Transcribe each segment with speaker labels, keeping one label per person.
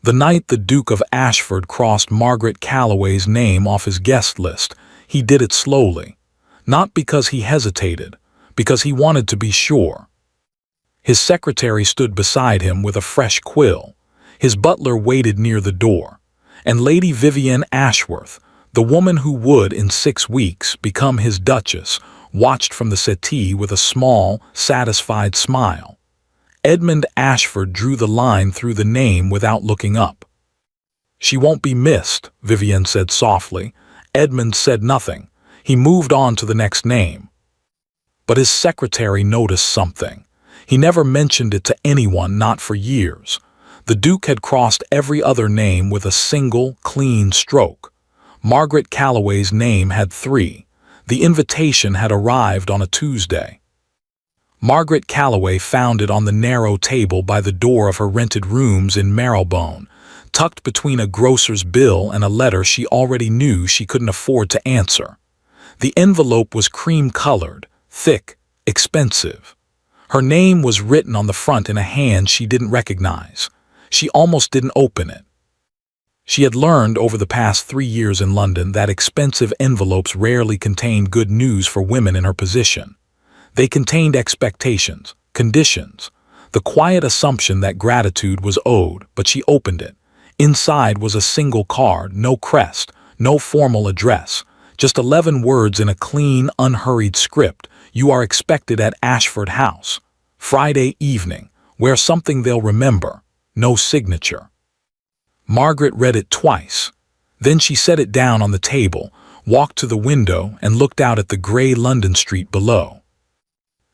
Speaker 1: The night the Duke of Ashford crossed Margaret Calloway's name off his guest list, he did it slowly. Not because he hesitated, because he wanted to be sure. His secretary stood beside him with a fresh quill. His butler waited near the door. And Lady Vivienne Ashworth, the woman who would, in 6 weeks, become his Duchess, watched from the settee with a small, satisfied smile. Edmund Ashford drew the line through the name without looking up. "She won't be missed," Vivienne said softly. Edmund said nothing. He moved on to the next name. But his secretary noticed something. He never mentioned it to anyone, not for years. The Duke had crossed every other name with a single, clean stroke. Margaret Calloway's name had 3. The invitation had arrived on a Tuesday. Margaret Calloway found it on the narrow table by the door of her rented rooms in Marylebone, tucked between a grocer's bill and a letter she already knew she couldn't afford to answer. The envelope was cream-colored, thick, expensive. Her name was written on the front in a hand she didn't recognize. She almost didn't open it. She had learned over the past 3 years in London that expensive envelopes rarely contained good news for women in her position. They contained expectations, conditions, the quiet assumption that gratitude was owed, but she opened it. Inside was a single card, no crest, no formal address, just 11 words in a clean, unhurried script. "You are expected at Ashford House. Friday evening. Wear something they'll remember." No signature. Margaret read it twice. Then she set it down on the table, walked to the window, and looked out at the gray London street below.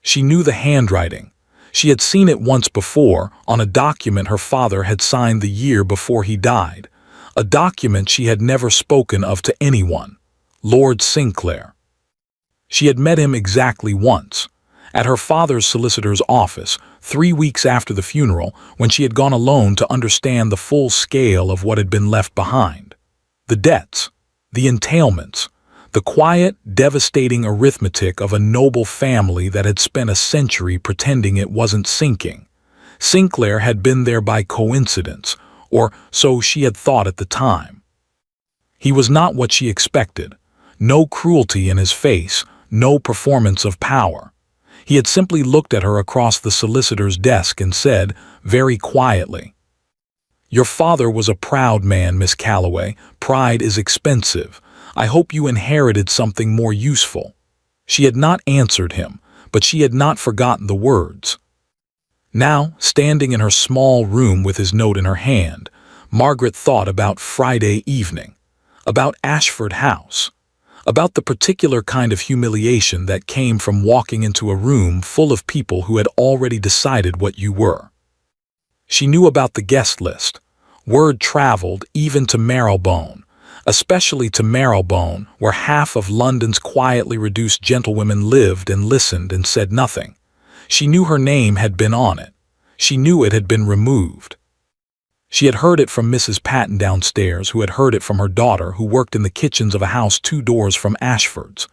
Speaker 1: She knew the handwriting. She had seen it once before, on a document her father had signed the year before he died. A document she had never spoken of to anyone. Lord Sinclair. She had met him exactly once, at her father's solicitor's office, 3 weeks after the funeral, when she had gone alone to understand the full scale of what had been left behind. The debts, the entailments, the quiet, devastating arithmetic of a noble family that had spent a century pretending it wasn't sinking. Sinclair had been there by coincidence, or so she had thought at the time. He was not what she expected. No cruelty in his face, no performance of power. He had simply looked at her across the solicitor's desk and said, very quietly, "Your father was a proud man, Miss Calloway. Pride is expensive. I hope you inherited something more useful." She had not answered him, but she had not forgotten the words. Now, standing in her small room with his note in her hand, Margaret thought about Friday evening, about Ashford House, about the particular kind of humiliation that came from walking into a room full of people who had already decided what you were. She knew about the guest list. Word traveled even to Marylebone, especially to Marylebone, where half of London's quietly reduced gentlewomen lived and listened and said nothing. She knew her name had been on it. She knew it had been removed. She had heard it from Mrs. Patten downstairs, who had heard it from her daughter, who worked in the kitchens of a house 2 doors from Ashford's.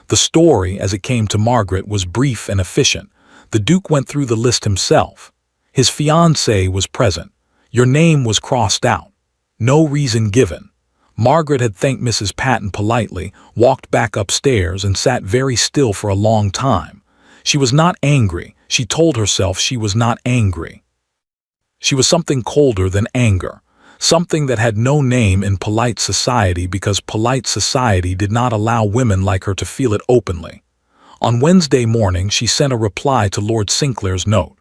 Speaker 1: The story, as it came to Margaret, was brief and efficient. The Duke went through the list himself. His fiancée was present. Your name was crossed out. No reason given. Margaret had thanked Mrs. Patten politely, walked back upstairs, and sat very still for a long time. She was not angry. She told herself she was not angry. She was something colder than anger, something that had no name in polite society because polite society did not allow women like her to feel it openly. On Wednesday morning, she sent a reply to Lord Sinclair's note.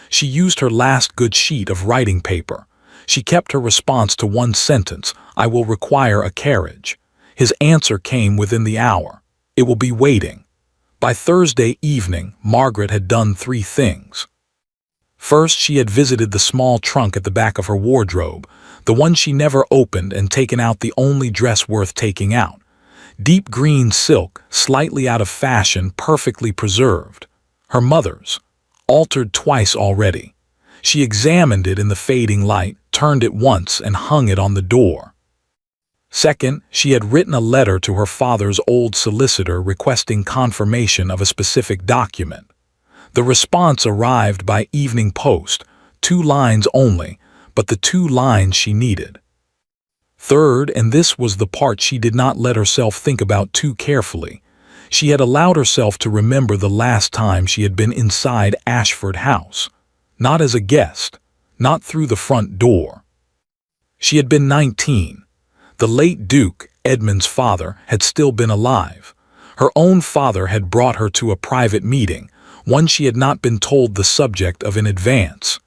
Speaker 1: She used her last good sheet of writing paper. She kept her response to 1 sentence, "I will require a carriage." His answer came within the hour. "It will be waiting." By Thursday evening, Margaret had done 3 things. First, she had visited the small trunk at the back of her wardrobe, the one she never opened, and taken out the only dress worth taking out. Deep green silk, slightly out of fashion, perfectly preserved. Her mother's, altered twice already. She examined it in the fading light, turned it once, and hung it on the door. Second, she had written a letter to her father's old solicitor requesting confirmation of a specific document. The response arrived by evening post, 2 lines only, but the 2 lines she needed. Third, and this was the part she did not let herself think about too carefully, she had allowed herself to remember the last time she had been inside Ashford House. Not as a guest, not through the front door. She had been 19. The late Duke, Edmund's father, had still been alive. Her own father had brought her to a private meeting, one she had not been told the subject of in advance.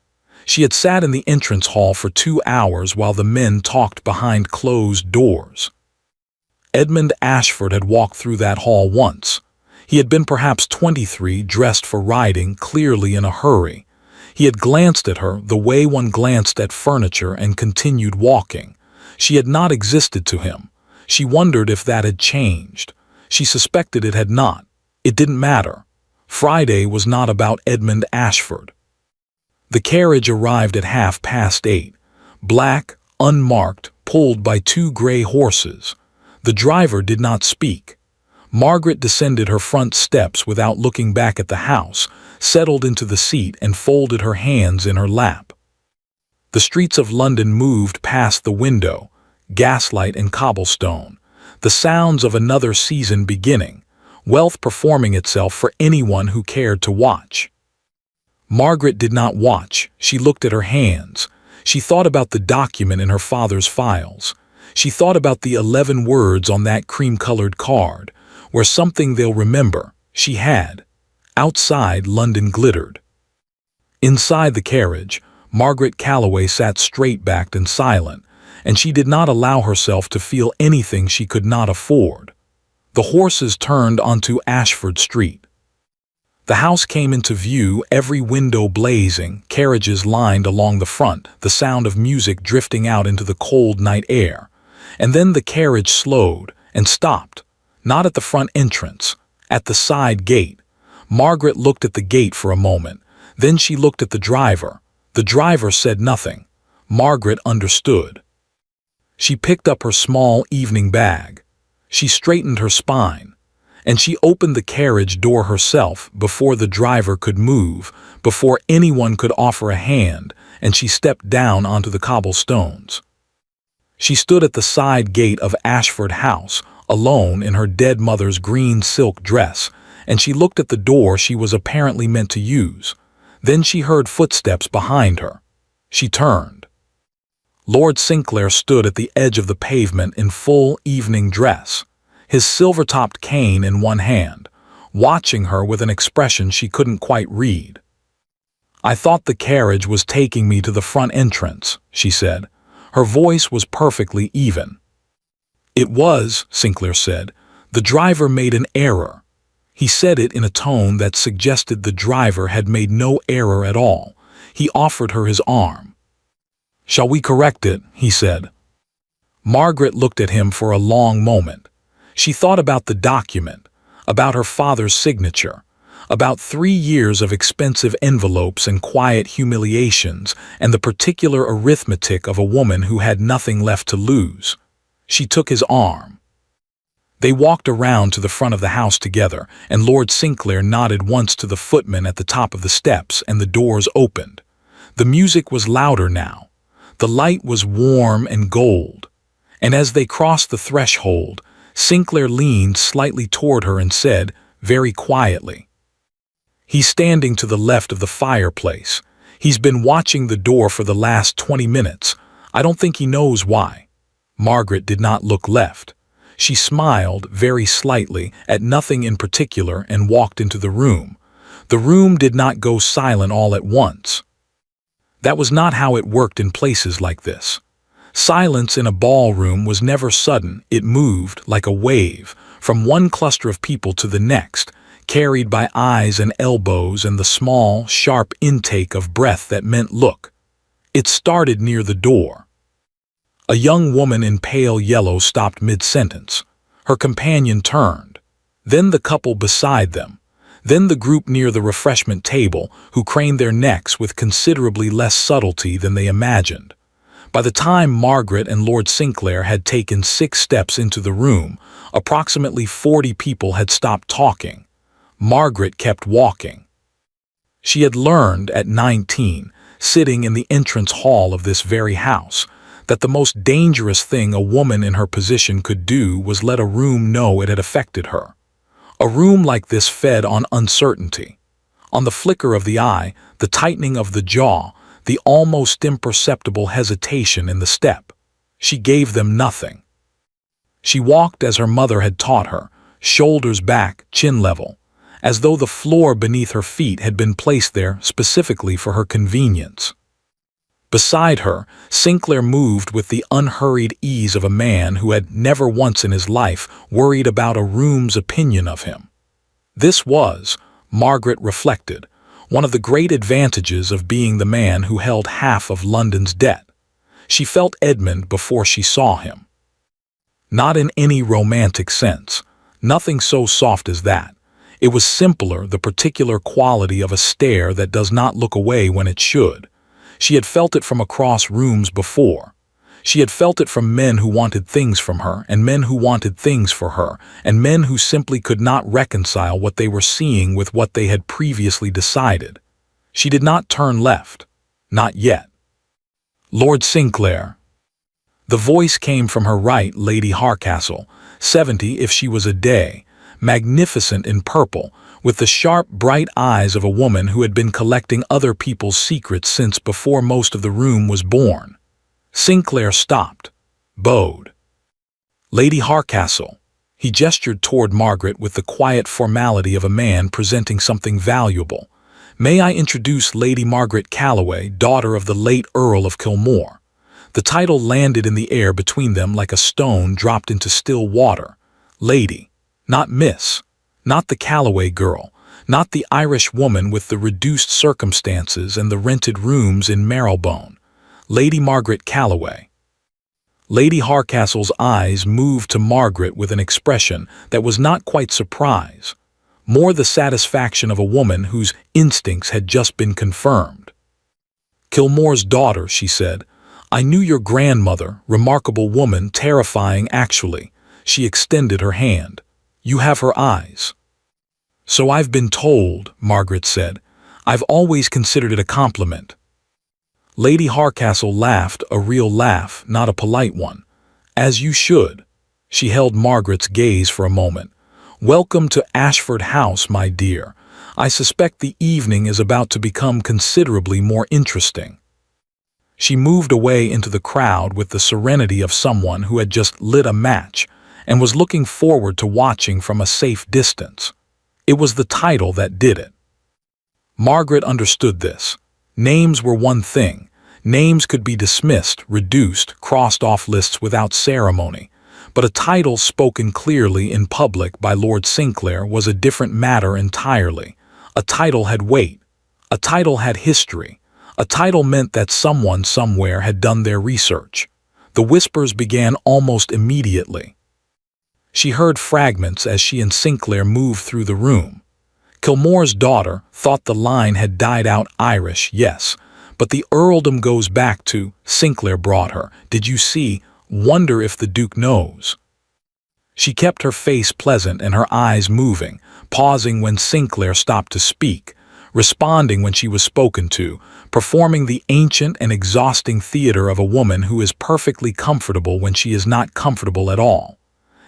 Speaker 1: She had sat in the entrance hall for 2 hours while the men talked behind closed doors. Edmund Ashford had walked through that hall once. He had been perhaps 23, dressed for riding, clearly in a hurry. He had glanced at her the way one glanced at furniture and continued walking. She had not existed to him. She wondered if that had changed. She suspected it had not. It didn't matter. Friday was not about Edmund Ashford. The carriage arrived at 8:30, black, unmarked, pulled by 2 gray horses. The driver did not speak. Margaret descended her front steps without looking back at the house, settled into the seat and folded her hands in her lap. The streets of London moved past the window, gaslight and cobblestone, the sounds of another season beginning, wealth performing itself for anyone who cared to watch. Margaret did not watch. She looked at her hands. She thought about the document in her father's files. She thought about the 11 words on that cream-colored card, where something they'll remember, she had. Outside, London glittered. Inside the carriage, Margaret Calloway sat straight-backed and silent, and she did not allow herself to feel anything she could not afford. The horses turned onto Ashford Street. The house came into view, every window blazing, carriages lined along the front, the sound of music drifting out into the cold night air. And then the carriage slowed and stopped, not at the front entrance, at the side gate. Margaret looked at the gate for a moment. Then she looked at the driver. The driver said nothing. Margaret understood. She picked up her small evening bag. She straightened her spine. And she opened the carriage door herself before the driver could move, before anyone could offer a hand, and she stepped down onto the cobblestones. She stood at the side gate of Ashford House, alone in her dead mother's green silk dress, and she looked at the door she was apparently meant to use. Then she heard footsteps behind her. She turned. Lord Sinclair stood at the edge of the pavement in full evening dress, his silver-topped cane in one hand, watching her with an expression she couldn't quite read. "I thought the carriage was taking me to the front entrance," she said. Her voice was perfectly even. "It was," Sinclair said. "The driver made an error." He said it in a tone that suggested the driver had made no error at all. He offered her his arm. "Shall we correct it?" he said. Margaret looked at him for a long moment. She thought about the document, about her father's signature, about 3 years of expensive envelopes and quiet humiliations, and the particular arithmetic of a woman who had nothing left to lose. She took his arm. They walked around to the front of the house together, and Lord Sinclair nodded once to the footman at the top of the steps, and the doors opened. The music was louder now. The light was warm and gold. And as they crossed the threshold, Sinclair leaned slightly toward her and said, very quietly, "He's standing to the left of the fireplace. He's been watching the door for the last 20 minutes. I don't think he knows why." Margaret did not look left. She smiled very slightly at nothing in particular and walked into the room. The room did not go silent all at once. That was not how it worked in places like this. Silence in a ballroom was never sudden. It moved like a wave from one cluster of people to the next, carried by eyes and elbows and the small, sharp intake of breath that meant look. It started near the door. A young woman in pale yellow stopped mid-sentence. Her companion turned. Then the couple beside them. Then the group near the refreshment table, who craned their necks with considerably less subtlety than they imagined. By the time Margaret and Lord Sinclair had taken 6 steps into the room, approximately 40 people had stopped talking. Margaret kept walking. She had learned at 19, sitting in the entrance hall of this very house, that the most dangerous thing a woman in her position could do was let a room know it had affected her. A room like this fed on uncertainty, on the flicker of the eye, the tightening of the jaw, the almost imperceptible hesitation in the step. She gave them nothing. She walked as her mother had taught her, shoulders back, chin level, as though the floor beneath her feet had been placed there specifically for her convenience. Beside her, Sinclair moved with the unhurried ease of a man who had never once in his life worried about a room's opinion of him. This was, Margaret reflected, one of the great advantages of being the man who held half of London's debt. She felt Edmund before she saw him. Not in any romantic sense, nothing so soft as that. It was simpler, the particular quality of a stare that does not look away when it should. She had felt it from across rooms before. She had felt it from men who wanted things from her, and men who wanted things for her, and men who simply could not reconcile what they were seeing with what they had previously decided. She did not turn left. Not yet. "Lord Sinclair." The voice came from her right, Lady Hartcastle, 70 if she was a day, magnificent in purple, with the sharp, bright eyes of a woman who had been collecting other people's secrets since before most of the room was born. Sinclair stopped, bowed. "Lady Hartcastle." He gestured toward Margaret with the quiet formality of a man presenting something valuable. "May I introduce Lady Margaret Calloway, daughter of the late Earl of Kilmore." The title landed in the air between them like a stone dropped into still water. Lady, not Miss. Not the Calloway girl, not the Irish woman with the reduced circumstances and the rented rooms in Marylebone. Lady Margaret Calloway. Lady Hartcastle's eyes moved to Margaret with an expression that was not quite surprise, more the satisfaction of a woman whose instincts had just been confirmed. "Kilmore's daughter," she said. "I knew your grandmother, remarkable woman, terrifying actually." She extended her hand. "You have her eyes." "So I've been told," Margaret said. "I've always considered it a compliment." Lady Hartcastle laughed, a real laugh, not a polite one. "As you should." She held Margaret's gaze for a moment. "Welcome to Ashford House, my dear. I suspect the evening is about to become considerably more interesting." She moved away into the crowd with the serenity of someone who had just lit a match and was looking forward to watching from a safe distance. It was the title that did it. Margaret understood this. Names were one thing. Names could be dismissed, reduced, crossed off lists without ceremony. But a title spoken clearly in public by Lord Sinclair was a different matter entirely. A title had weight. A title had history. A title meant that someone somewhere had done their research. The whispers began almost immediately. She heard fragments as she and Sinclair moved through the room. Kilmore's daughter thought the line had died out. Irish, yes, but the earldom goes back to, Sinclair brought her. Did you see? Wonder if the Duke knows. She kept her face pleasant and her eyes moving, pausing when Sinclair stopped to speak, responding when she was spoken to, performing the ancient and exhausting theater of a woman who is perfectly comfortable when she is not comfortable at all.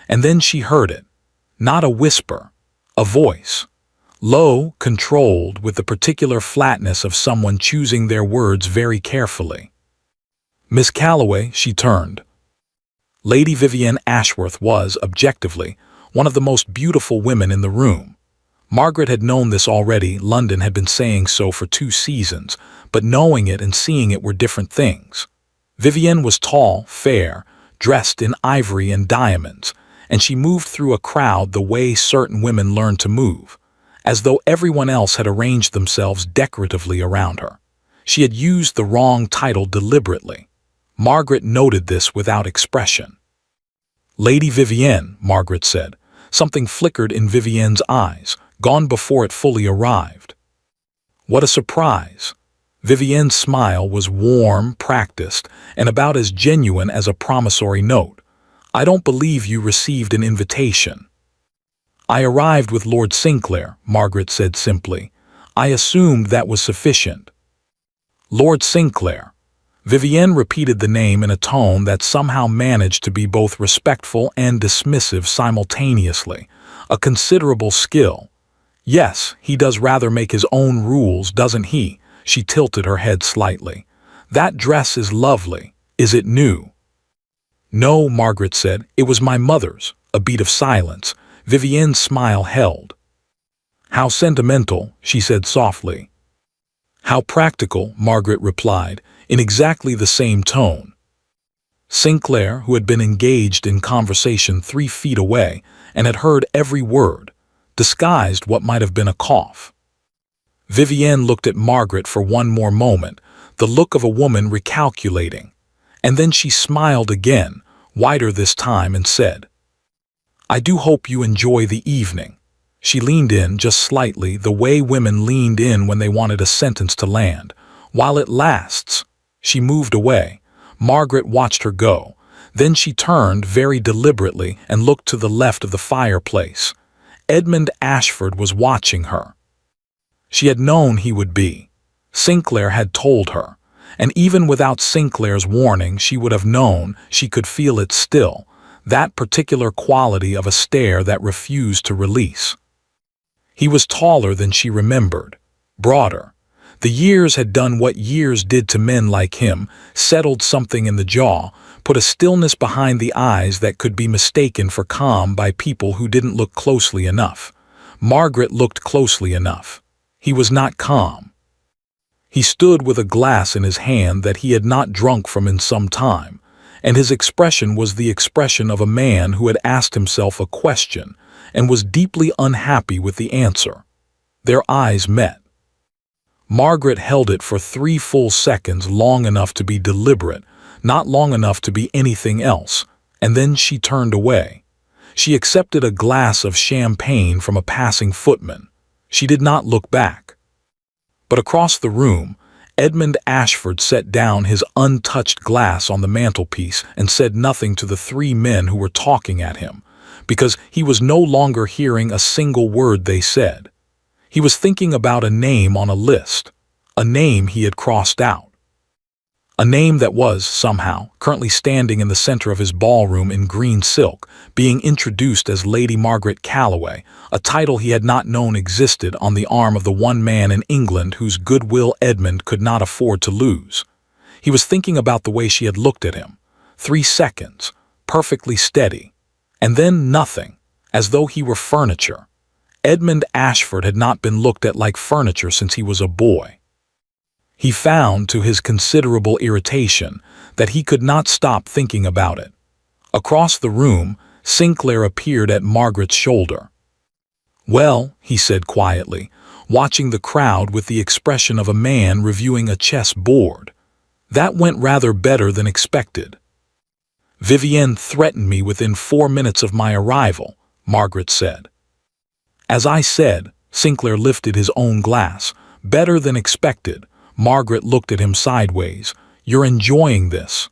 Speaker 1: And then she heard it. Not a whisper. A voice. Low, controlled, with the particular flatness of someone choosing their words very carefully. "Miss Calloway," she turned. Lady Vivienne Ashworth was, objectively, one of the most beautiful women in the room. Margaret had known this already. London had been saying so for 2 seasons, but knowing it and seeing it were different things. Vivienne was tall, fair, dressed in ivory and diamonds, and she moved through a crowd the way certain women learn to move, as though everyone else had arranged themselves decoratively around her. She had used the wrong title deliberately. Margaret noted this without expression. "Lady Vivienne," Margaret said. Something flickered in Vivienne's eyes, gone before it fully arrived. What a surprise! Vivienne's smile was warm, practiced, and about as genuine as a promissory note. "I don't believe you received an invitation." "I arrived with Lord Sinclair," Margaret said simply. "I assumed that was sufficient." Lord Sinclair. Vivienne repeated the name in a tone that somehow managed to be both respectful and dismissive simultaneously, a considerable skill. Yes, he does rather make his own rules, doesn't he? She tilted her head slightly. That dress is lovely. Is it new? No, Margaret said. It was my mother's. A beat of silence. Vivienne's smile held. How sentimental, she said softly. How practical, Margaret replied, in exactly the same tone. Sinclair, who had been engaged in conversation 3 feet away and had heard every word, disguised what might have been a cough. Vivienne looked at Margaret for one more moment, the look of a woman recalculating, and then she smiled again, wider this time, and said, I do hope you enjoy the evening. She leaned in just slightly, the way women leaned in when they wanted a sentence to land. While it lasts. She moved away. Margaret watched her go. Then she turned very deliberately and looked to the left of the fireplace. Edmund Ashford was watching her. She had known he would be. Sinclair had told her. And even without Sinclair's warning, she would have known, she could feel it still, that particular quality of a stare that refused to release. He was taller than she remembered, broader. The years had done what years did to men like him, settled something in the jaw, put a stillness behind the eyes that could be mistaken for calm by people who didn't look closely enough. Margaret looked closely enough. He was not calm. He stood with a glass in his hand that he had not drunk from in some time, and his expression was the expression of a man who had asked himself a question and was deeply unhappy with the answer. Their eyes met. Margaret held it for 3 full seconds, long enough to be deliberate, not long enough to be anything else, and then she turned away. She accepted a glass of champagne from a passing footman. She did not look back. But across the room, Edmund Ashford set down his untouched glass on the mantelpiece and said nothing to the 3 men who were talking at him, because he was no longer hearing a single word they said. He was thinking about a name on a list, a name he had crossed out. A name that was, somehow, currently standing in the center of his ballroom in green silk, being introduced as Lady Margaret Calloway, a title he had not known existed, on the arm of the one man in England whose goodwill Edmund could not afford to lose. He was thinking about the way she had looked at him. 3 seconds, perfectly steady. And then nothing, as though he were furniture. Edmund Ashford had not been looked at like furniture since he was a boy. He found, to his considerable irritation, that he could not stop thinking about it. Across the room, Sinclair appeared at Margaret's shoulder. Well, he said quietly, watching the crowd with the expression of a man reviewing a chess board. That went rather better than expected. Vivienne threatened me within 4 minutes of my arrival, Margaret said. As I said, Sinclair lifted his own glass. Better than expected. Margaret looked at him sideways. You're enjoying this.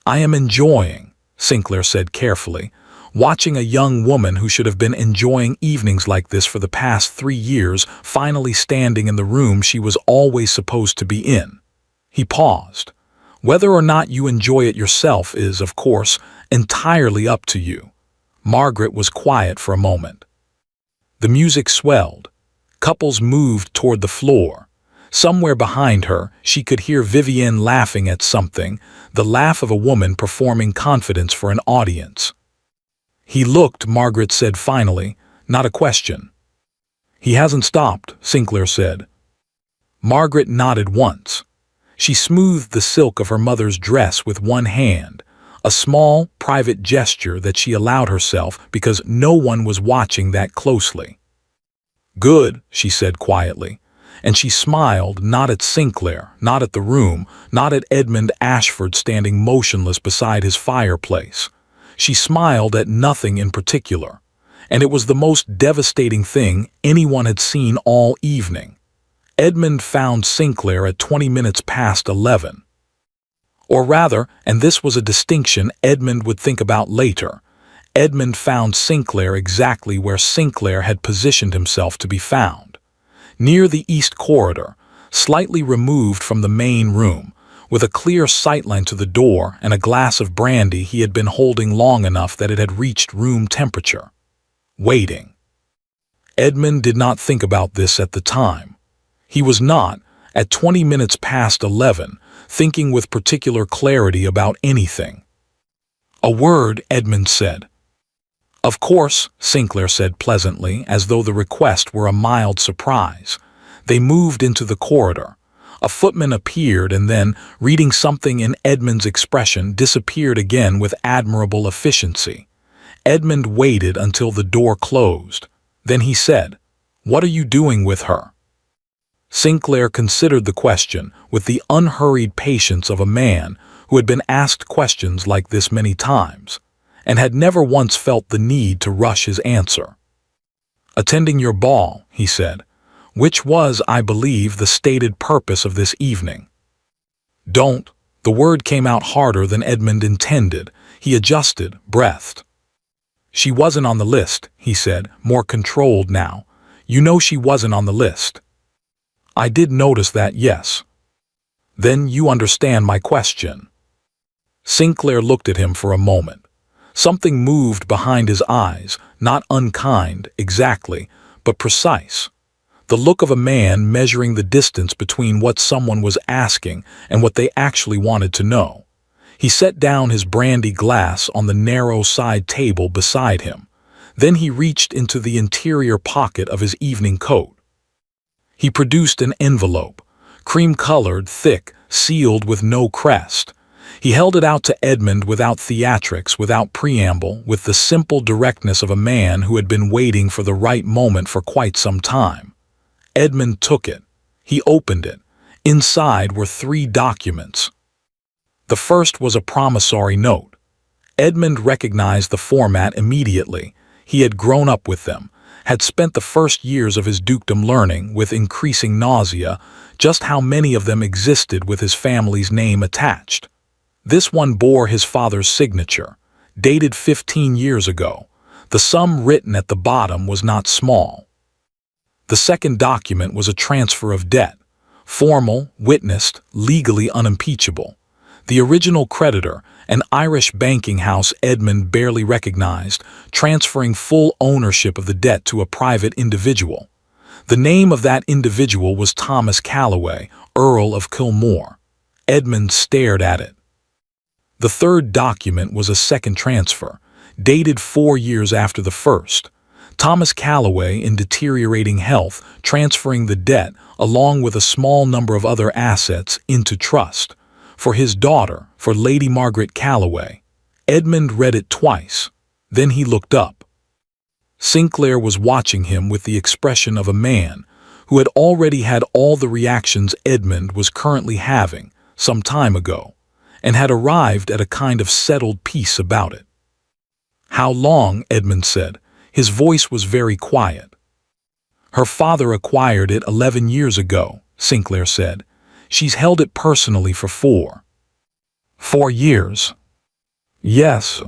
Speaker 1: I am enjoying, Sinclair said carefully, watching a young woman who should have been enjoying evenings like this for the past 3 years finally standing in the room she was always supposed to be in. He paused. Whether or not you enjoy it yourself is, of course, entirely up to you. Margaret was quiet for a moment. The music swelled. Couples moved toward the floor. Somewhere behind her, she could hear Vivienne laughing at something, the laugh of a woman performing confidence for an audience. He looked, Margaret said finally, not a question. He hasn't stopped, Sinclair said. Margaret nodded once. She smoothed the silk of her mother's dress with one hand, a small, private gesture that she allowed herself because no one was watching that closely. Good, she said quietly, and she smiled not at Sinclair, not at the room, not at Edmund Ashford standing motionless beside his fireplace. She smiled at nothing in particular, and it was the most devastating thing anyone had seen all evening. Edmund found Sinclair at 20 minutes past 11. Or rather, and this was a distinction Edmund would think about later, Edmund found Sinclair exactly where Sinclair had positioned himself to be found. Near the east corridor, slightly removed from the main room, with a clear sightline to the door and a glass of brandy he had been holding long enough that it had reached room temperature. Waiting. Edmund did not think about this at the time. He was not, at 20 minutes past 11, thinking with particular clarity about anything. "A word," Edmund said. "Of course," Sinclair said pleasantly, as though the request were a mild surprise. They moved into the corridor. A footman appeared and then, reading something in Edmund's expression, disappeared again with admirable efficiency. Edmund waited until the door closed. Then he said, "What are you doing with her?" Sinclair considered the question with the unhurried patience of a man who had been asked questions like this many times, and had never once felt the need to rush his answer. "Attending your ball," he said, "which was, I believe, the stated purpose of this evening." "Don't." The word came out harder than Edmund intended. He adjusted, breathed. "She wasn't on the list," he said, more controlled now. "You know she wasn't on the list." "I did notice that, yes." "Then you understand my question." Sinclair looked at him for a moment. Something moved behind his eyes, not unkind, exactly, but precise. The look of a man measuring the distance between what someone was asking and what they actually wanted to know. He set down his brandy glass on the narrow side table beside him. Then he reached into the interior pocket of his evening coat. He produced an envelope, cream-colored, thick, sealed with no crest. He held it out to Edmund without theatrics, without preamble, with the simple directness of a man who had been waiting for the right moment for quite some time. Edmund took it. He opened it. Inside were 3 documents. The first was a promissory note. Edmund recognized the format immediately. He had grown up with them, had spent the first years of his dukedom learning, with increasing nausea, just how many of them existed with his family's name attached. This one bore his father's signature, dated 15 years ago. The sum written at the bottom was not small. The second document was a transfer of debt, formal, witnessed, legally unimpeachable. The original creditor, an Irish banking house Edmund barely recognized, transferring full ownership of the debt to a private individual. The name of that individual was Thomas Calloway, Earl of Kilmore. Edmund stared at it. The third document was a second transfer, dated 4 years after the first. Thomas Calloway, in deteriorating health, transferring the debt, along with a small number of other assets, into trust. For his daughter, for Lady Margaret Calloway. Edmund read it twice. Then he looked up. Sinclair was watching him with the expression of a man who had already had all the reactions Edmund was currently having some time ago, and had arrived at a kind of settled peace about it. "How long?" Edmund said. His voice was very quiet. "Her father acquired it 11 years ago," Sinclair said. "She's held it personally for 4 years." "Yes."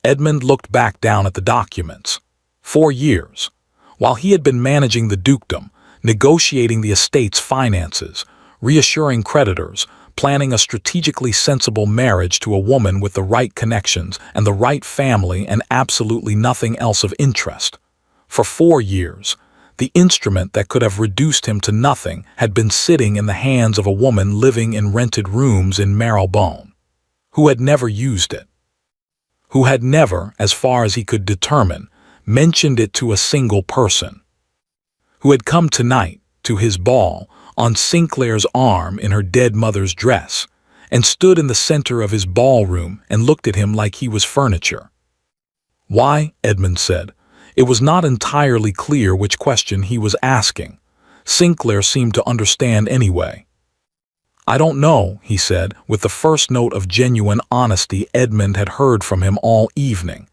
Speaker 1: Edmund looked back down at the documents. 4 years. While he had been managing the dukedom, negotiating the estate's finances, reassuring creditors, planning a strategically sensible marriage to a woman with the right connections and the right family and absolutely nothing else of interest. For 4 years, the instrument that could have reduced him to nothing had been sitting in the hands of a woman living in rented rooms in Marylebone, who had never used it, who had never, as far as he could determine, mentioned it to a single person, who had come tonight, to his ball, on Sinclair's arm in her dead mother's dress, and stood in the center of his ballroom and looked at him like he was furniture. "Why?" Edmund said. It was not entirely clear which question he was asking. Sinclair seemed to understand anyway. "I don't know," he said, with the first note of genuine honesty Edmund had heard from him all evening.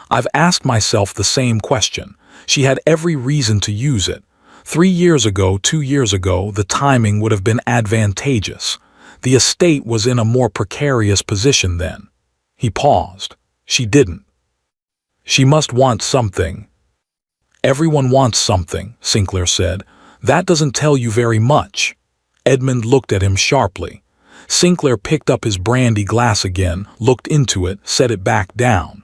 Speaker 1: "I've asked myself the same question. She had every reason to use it. 3 years ago, 2 years ago, the timing would have been advantageous. The estate was in a more precarious position then." He paused. "She didn't. She must want something." "Everyone wants something," Sinclair said. "That doesn't tell you very much." Edmund looked at him sharply. Sinclair picked up his brandy glass again, looked into it, set it back down.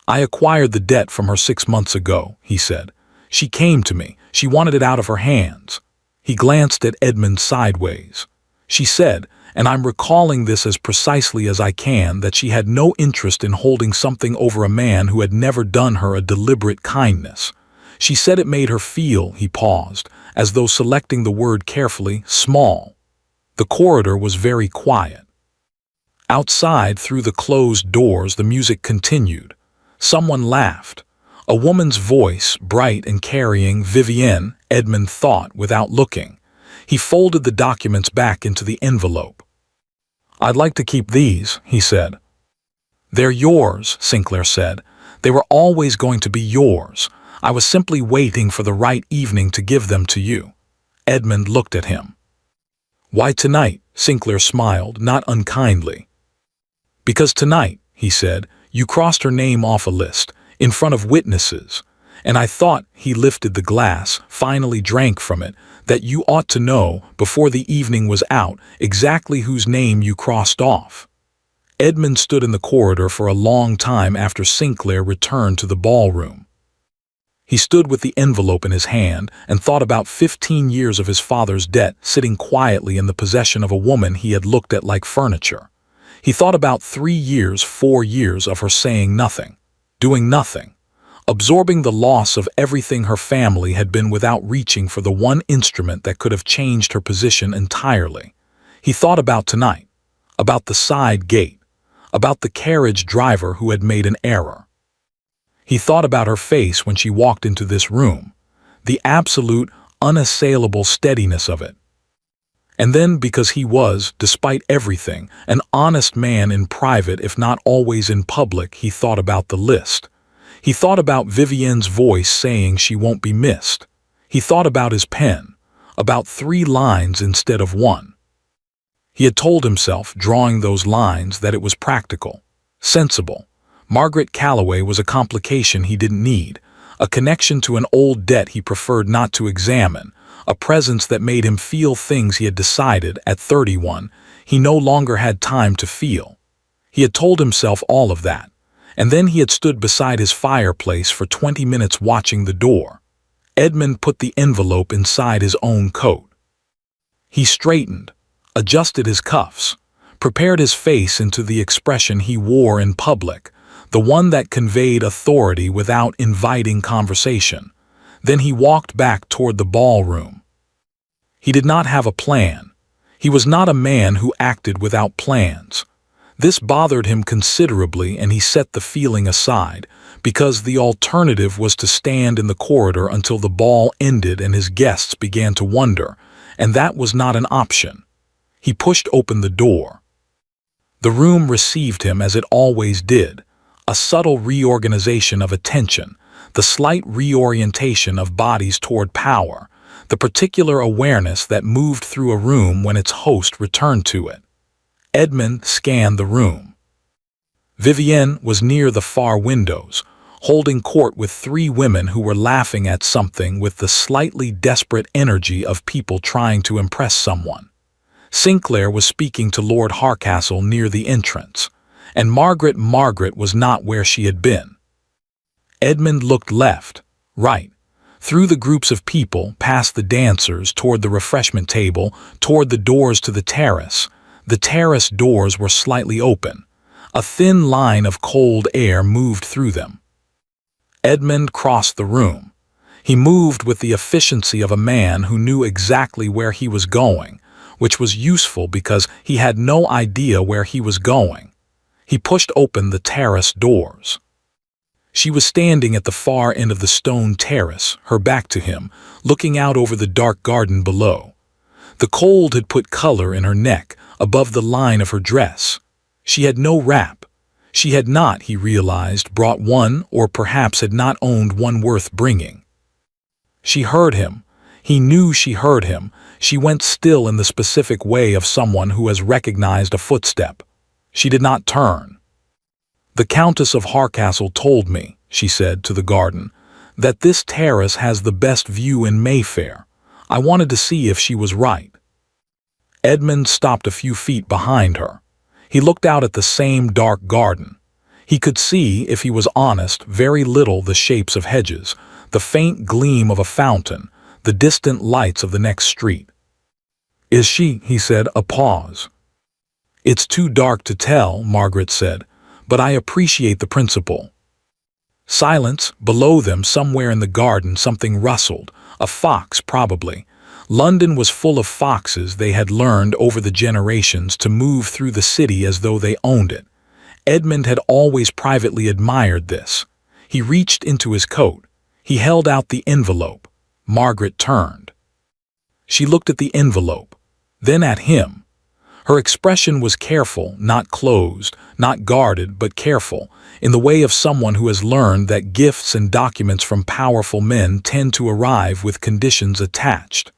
Speaker 1: "I acquired the debt from her 6 months ago," he said. "She came to me. She wanted it out of her hands." He glanced at Edmund sideways. "She said, and I'm recalling this as precisely as I can, that she had no interest in holding something over a man who had never done her a deliberate kindness. She said it made her feel," he paused, as though selecting the word carefully, "small." The corridor was very quiet. Outside, through the closed doors, the music continued. Someone laughed. A woman's voice, bright and carrying. "Vivienne," Edmund thought, without looking. He folded the documents back into the envelope. "I'd like to keep these," he said. "They're yours," Sinclair said. "They were always going to be yours. I was simply waiting for the right evening to give them to you." Edmund looked at him. "Why tonight?" Sinclair smiled, not unkindly. "Because tonight," he said, "you crossed her name off a list, in front of witnesses, and I thought," he lifted the glass, finally drank from it, "that you ought to know, before the evening was out, exactly whose name you crossed off." Edmund stood in the corridor for a long time after Sinclair returned to the ballroom. He stood with the envelope in his hand and thought about 15 years of his father's debt sitting quietly in the possession of a woman he had looked at like furniture. He thought about 3 years, 4 years of her saying nothing, doing nothing, absorbing the loss of everything her family had been without reaching for the one instrument that could have changed her position entirely. He thought about tonight, about the side gate, about the carriage driver who had made an error. He thought about her face when she walked into this room, the absolute, unassailable steadiness of it. And then, because he was, despite everything, an honest man in private if not always in public, he thought about the list. He thought about Vivienne's voice saying she won't be missed. He thought about his pen, about 3 lines instead of 1. He had told himself, drawing those lines, that it was practical, sensible. Margaret Calloway was a complication he didn't need, a connection to an old debt he preferred not to examine, a presence that made him feel things he had decided, at 31, he no longer had time to feel. He had told himself all of that, and then he had stood beside his fireplace for 20 minutes watching the door. Edmund put the envelope inside his own coat. He straightened, adjusted his cuffs, prepared his face into the expression he wore in public, the one that conveyed authority without inviting conversation. Then he walked back toward the ballroom. He did not have a plan. He was not a man who acted without plans. This bothered him considerably, and he set the feeling aside, because the alternative was to stand in the corridor until the ball ended and his guests began to wonder, and that was not an option. He pushed open the door. The room received him as it always did, a subtle reorganization of attention, the slight reorientation of bodies toward power, the particular awareness that moved through a room when its host returned to it. Edmund scanned the room. Vivienne was near the far windows, holding court with 3 women who were laughing at something with the slightly desperate energy of people trying to impress someone. Sinclair was speaking to Lord Harcastle near the entrance, and Margaret was not where she had been. Edmund looked left, right, through the groups of people, past the dancers, toward the refreshment table, toward the doors to the terrace. The terrace doors were slightly open. A thin line of cold air moved through them. Edmund crossed the room. He moved with the efficiency of a man who knew exactly where he was going, which was useful because he had no idea where he was going. He pushed open the terrace doors. She was standing at the far end of the stone terrace, her back to him, looking out over the dark garden below. The cold had put color in her neck, above the line of her dress. She had no wrap. She had not, he realized, brought one, or perhaps had not owned one worth bringing. She heard him. He knew she heard him. She went still in the specific way of someone who has recognized a footstep. She did not turn. "The Countess of Harcastle told me," she said to the garden, "that this terrace has the best view in Mayfair. I wanted to see if she was right." Edmund stopped a few feet behind her. He looked out at the same dark garden. He could see, if he was honest, very little the shapes of hedges, the faint gleam of a fountain, the distant lights of the next street. "Is she?" he said, a pause. "It's too dark to tell," Margaret said, "but I appreciate the principle." Silence. Below them, somewhere in the garden, something rustled. A fox, probably. London was full of foxes. They had learned over the generations to move through the city as though they owned it. Edmund had always privately admired this. He reached into his coat. He held out the envelope. Margaret turned. She looked at the envelope, then at him. Her expression was careful, not closed, not guarded, but careful, in the way of someone who has learned that gifts and documents from powerful men tend to arrive with conditions attached.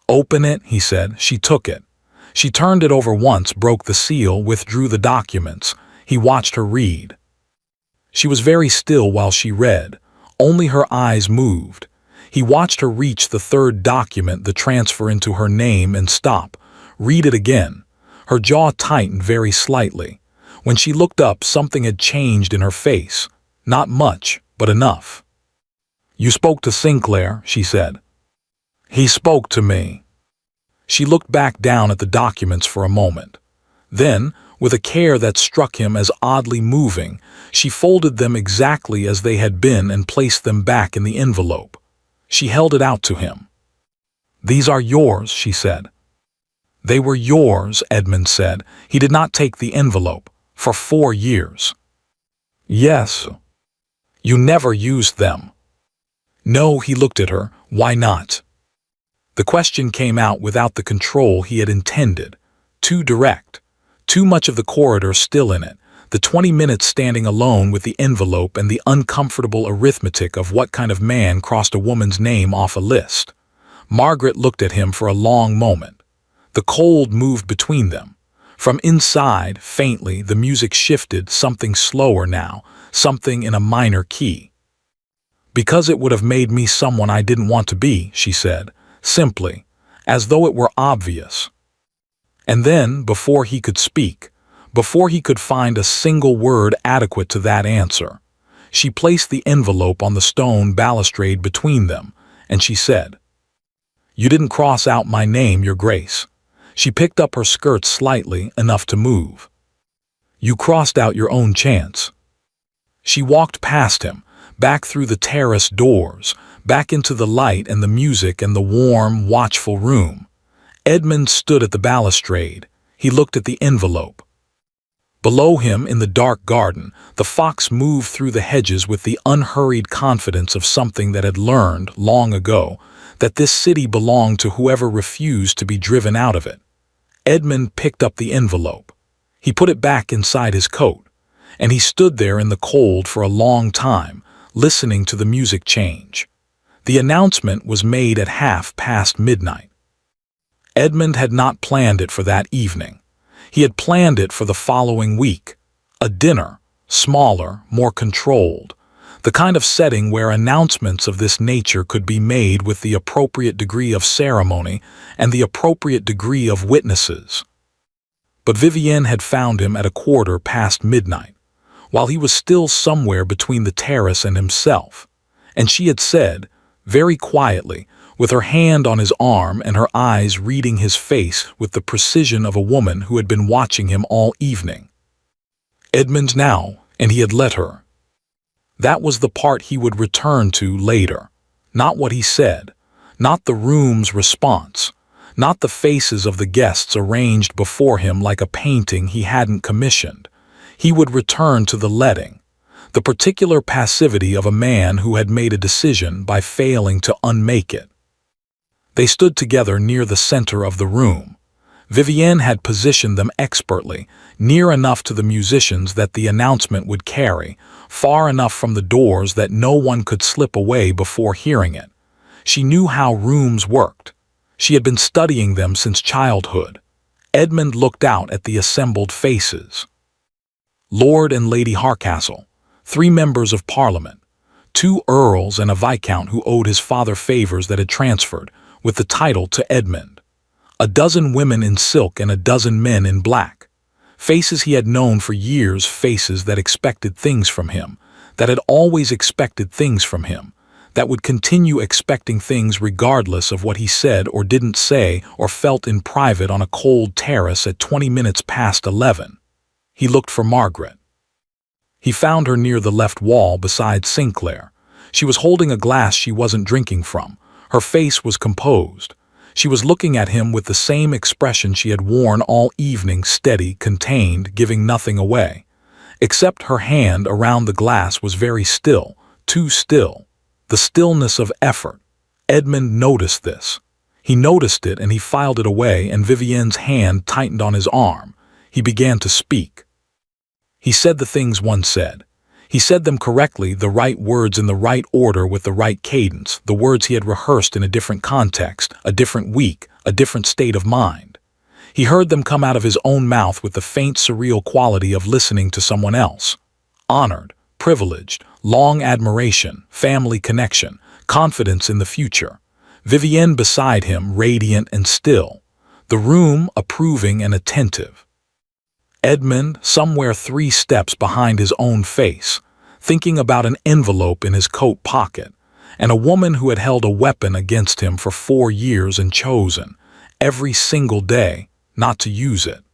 Speaker 1: "Open it," he said. She took it. She turned it over once, broke the seal, withdrew the documents. He watched her read. She was very still while she read. Only her eyes moved. He watched her reach the third document, the transfer into her name, and stop. Read it again. Her jaw tightened very slightly. When she looked up, something had changed in her face. Not much, but enough. "You spoke to Sinclair," she said. "He spoke to me." She looked back down at the documents for a moment. Then, with a care that struck him as oddly moving, she folded them exactly as they had been and placed them back in the envelope. She held it out to him. "These are yours," she said. "They were yours," Edmund said. He did not take the envelope. "For 4 years." "Yes." "You never used them." "No," he looked at her. "Why not?" The question came out without the control he had intended. Too direct. Too much of the corridor still in it. The 20 minutes standing alone with the envelope and the uncomfortable arithmetic of what kind of man crossed a woman's name off a list. Margaret looked at him for a long moment. The cold moved between them. From inside, faintly, the music shifted, something slower now, something in a minor key. "Because it would have made me someone I didn't want to be," she said, simply, as though it were obvious. And then, before he could speak, before he could find a single word adequate to that answer, she placed the envelope on the stone balustrade between them, and she said, "You didn't cross out my name, Your Grace." She picked up her skirt slightly, enough to move. "You crossed out your own chance." She walked past him, back through the terrace doors, back into the light and the music and the warm, watchful room. Edmund stood at the balustrade. He looked at the envelope. Below him, in the dark garden, the fox moved through the hedges with the unhurried confidence of something that had learned, long ago, that this city belonged to whoever refused to be driven out of it. Edmund picked up the envelope. He put it back inside his coat, and he stood there in the cold for a long time, listening to the music change. The announcement was made at midnight. Edmund had not planned it for that evening. He had planned it for the following week. A dinner, smaller, more controlled. The kind of setting where announcements of this nature could be made with the appropriate degree of ceremony and the appropriate degree of witnesses. But Vivienne had found him at midnight, while he was still somewhere between the terrace and himself, and she had said, very quietly, with her hand on his arm and her eyes reading his face with the precision of a woman who had been watching him all evening, "Edmund now," and he had let her. That was the part he would return to later. Not what he said, not the room's response, not the faces of the guests arranged before him like a painting he hadn't commissioned. He would return to the letting, the particular passivity of a man who had made a decision by failing to unmake it. They stood together near the center of the room. Vivienne had positioned them expertly, near enough to the musicians that the announcement would carry, far enough from the doors that no one could slip away before hearing it. She knew how rooms worked. She had been studying them since childhood. Edmund looked out at the assembled faces. Lord and Lady Harcastle, 3 members of Parliament, 2 earls and a viscount who owed his father favors that had transferred, with the title to Edmund. A dozen women in silk and a dozen men in black. Faces he had known for years, faces that expected things from him, that had always expected things from him, that would continue expecting things regardless of what he said or didn't say or felt in private on a cold terrace at 20 minutes past 11. He looked for Margaret. He found her near the left wall beside Sinclair. She was holding a glass she wasn't drinking from. Her face was composed. She was looking at him with the same expression she had worn all evening, steady, contained, giving nothing away. Except her hand around the glass was very still, too still. The stillness of effort. Edmund noticed this. He noticed it and he filed it away, and Vivienne's hand tightened on his arm. He began to speak. He said the things one said. He said them correctly, the right words in the right order with the right cadence, the words he had rehearsed in a different context, a different week, a different state of mind. He heard them come out of his own mouth with the faint surreal quality of listening to someone else. Honored, privileged, long admiration, family connection, confidence in the future. Vivienne beside him, radiant and still. The room approving and attentive. Edmund, somewhere 3 steps behind his own face, thinking about an envelope in his coat pocket, and a woman who had held a weapon against him for 4 years and chosen, every single day, not to use it.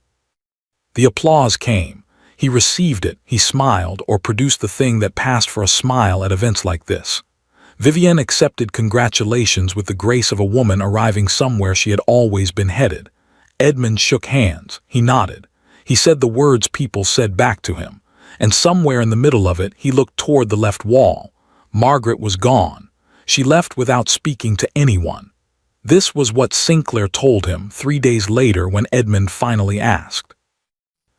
Speaker 1: The applause came. He received it, he smiled, or produced the thing that passed for a smile at events like this. Vivienne accepted congratulations with the grace of a woman arriving somewhere she had always been headed. Edmund shook hands. He nodded. He said the words people said back to him, and somewhere in the middle of it he looked toward the left wall. Margaret was gone. She left without speaking to anyone. This was what Sinclair told him 3 days later when Edmund finally asked.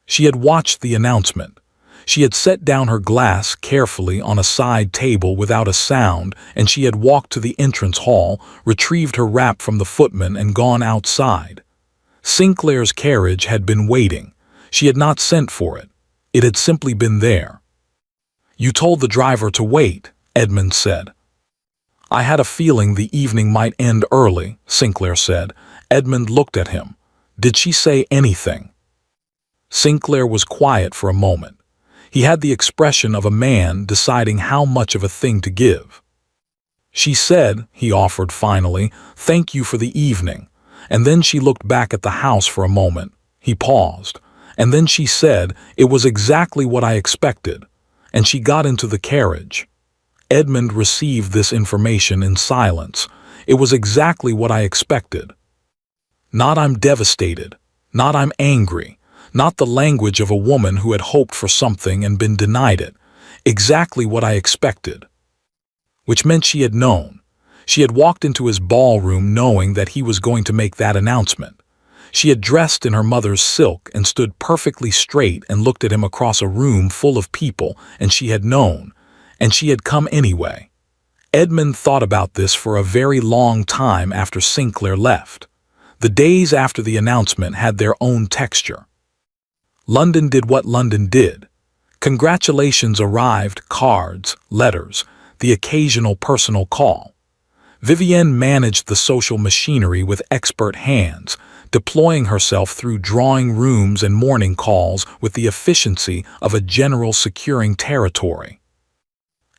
Speaker 1: She had watched the announcement. She had set down her glass carefully on a side table without a sound, and she had walked to the entrance hall, retrieved her wrap from the footman, and gone outside. Sinclair's carriage had been waiting. She had not sent for it. It had simply been there. "You told the driver to wait," Edmund said. "I had a feeling the evening might end early," Sinclair said. Edmund looked at him. "Did she say anything?" Sinclair was quiet for a moment. He had the expression of a man deciding how much of a thing to give. "She said," he offered finally, "thank you for the evening." And then she looked back at the house for a moment. He paused. And then she said, "It was exactly what I expected." And she got into the carriage. Edmund received this information in silence. It was exactly what I expected. Not "I'm devastated," not "I'm angry," not the language of a woman who had hoped for something and been denied it. Exactly what I expected. Which meant she had known. She had walked into his ballroom knowing that he was going to make that announcement. She had dressed in her mother's silk and stood perfectly straight and looked at him across a room full of people, and she had known. And she had come anyway. Edmund thought about this for a very long time after Sinclair left. The days after the announcement had their own texture. London did what London did. Congratulations arrived, cards, letters, the occasional personal call. Vivienne managed the social machinery with expert hands, deploying herself through drawing rooms and morning calls with the efficiency of a general securing territory.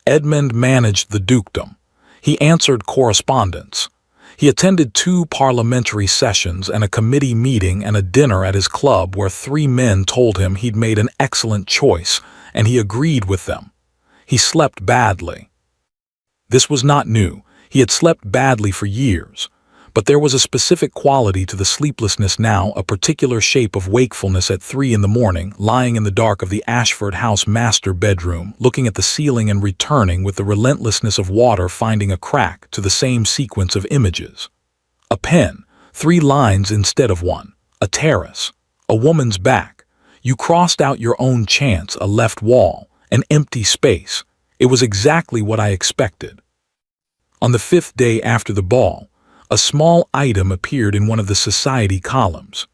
Speaker 1: Edmund managed the dukedom. He answered correspondence. He attended 2 parliamentary sessions and a committee meeting and a dinner at his club where 3 men told him he'd made an excellent choice, and he agreed with them. He slept badly. This was not new. He had slept badly for years. But there was a specific quality to the sleeplessness now, a particular shape of wakefulness at 3 in the morning, lying in the dark of the Ashford House master bedroom, looking at the ceiling and returning with the relentlessness of water finding a crack to the same sequence of images. A pen, 3 lines instead of 1, a terrace, a woman's back. You crossed out your own chance, a left wall, an empty space. It was exactly what I expected. On the 5th day after the ball, a small item appeared in one of the society columns.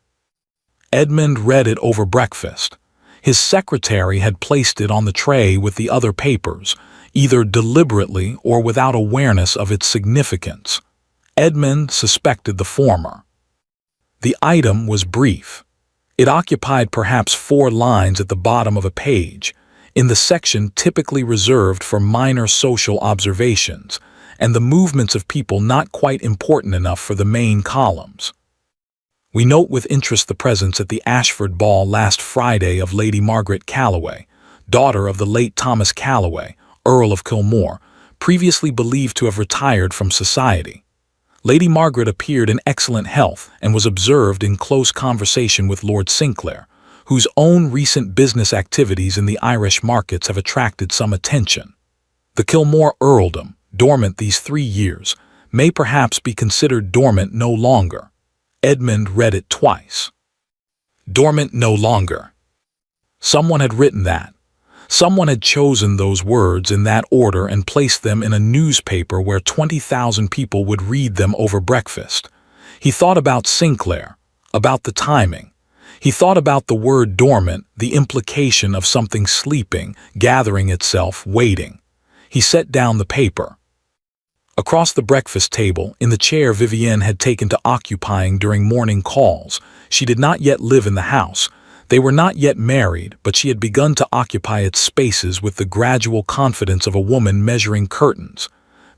Speaker 1: Edmund read it over breakfast. His secretary had placed it on the tray with the other papers, either deliberately or without awareness of its significance. Edmund suspected the former. The item was brief. It occupied perhaps 4 lines at the bottom of a page, in the section typically reserved for minor social observations and the movements of people not quite important enough for the main columns. We note with interest the presence at the Ashford ball last Friday of Lady Margaret Calloway, daughter of the late Thomas Calloway, Earl of Kilmore, previously believed to have retired from society. Lady Margaret appeared in excellent health and was observed in close conversation with Lord Sinclair, whose own recent business activities in the Irish markets have attracted some attention. The Kilmore earldom, dormant these 3 years, may perhaps be considered dormant no longer. Edmund read it twice. Dormant no longer. Someone had written that. Someone had chosen those words in that order and placed them in a newspaper where 20,000 people would read them over breakfast. He thought about Sinclair, about the timing. He thought about the word dormant, the implication of something sleeping, gathering itself, waiting. He set down the paper. Across the breakfast table, in the chair Vivienne had taken to occupying during morning calls, she did not yet live in the house. They were not yet married, but she had begun to occupy its spaces with the gradual confidence of a woman measuring curtains.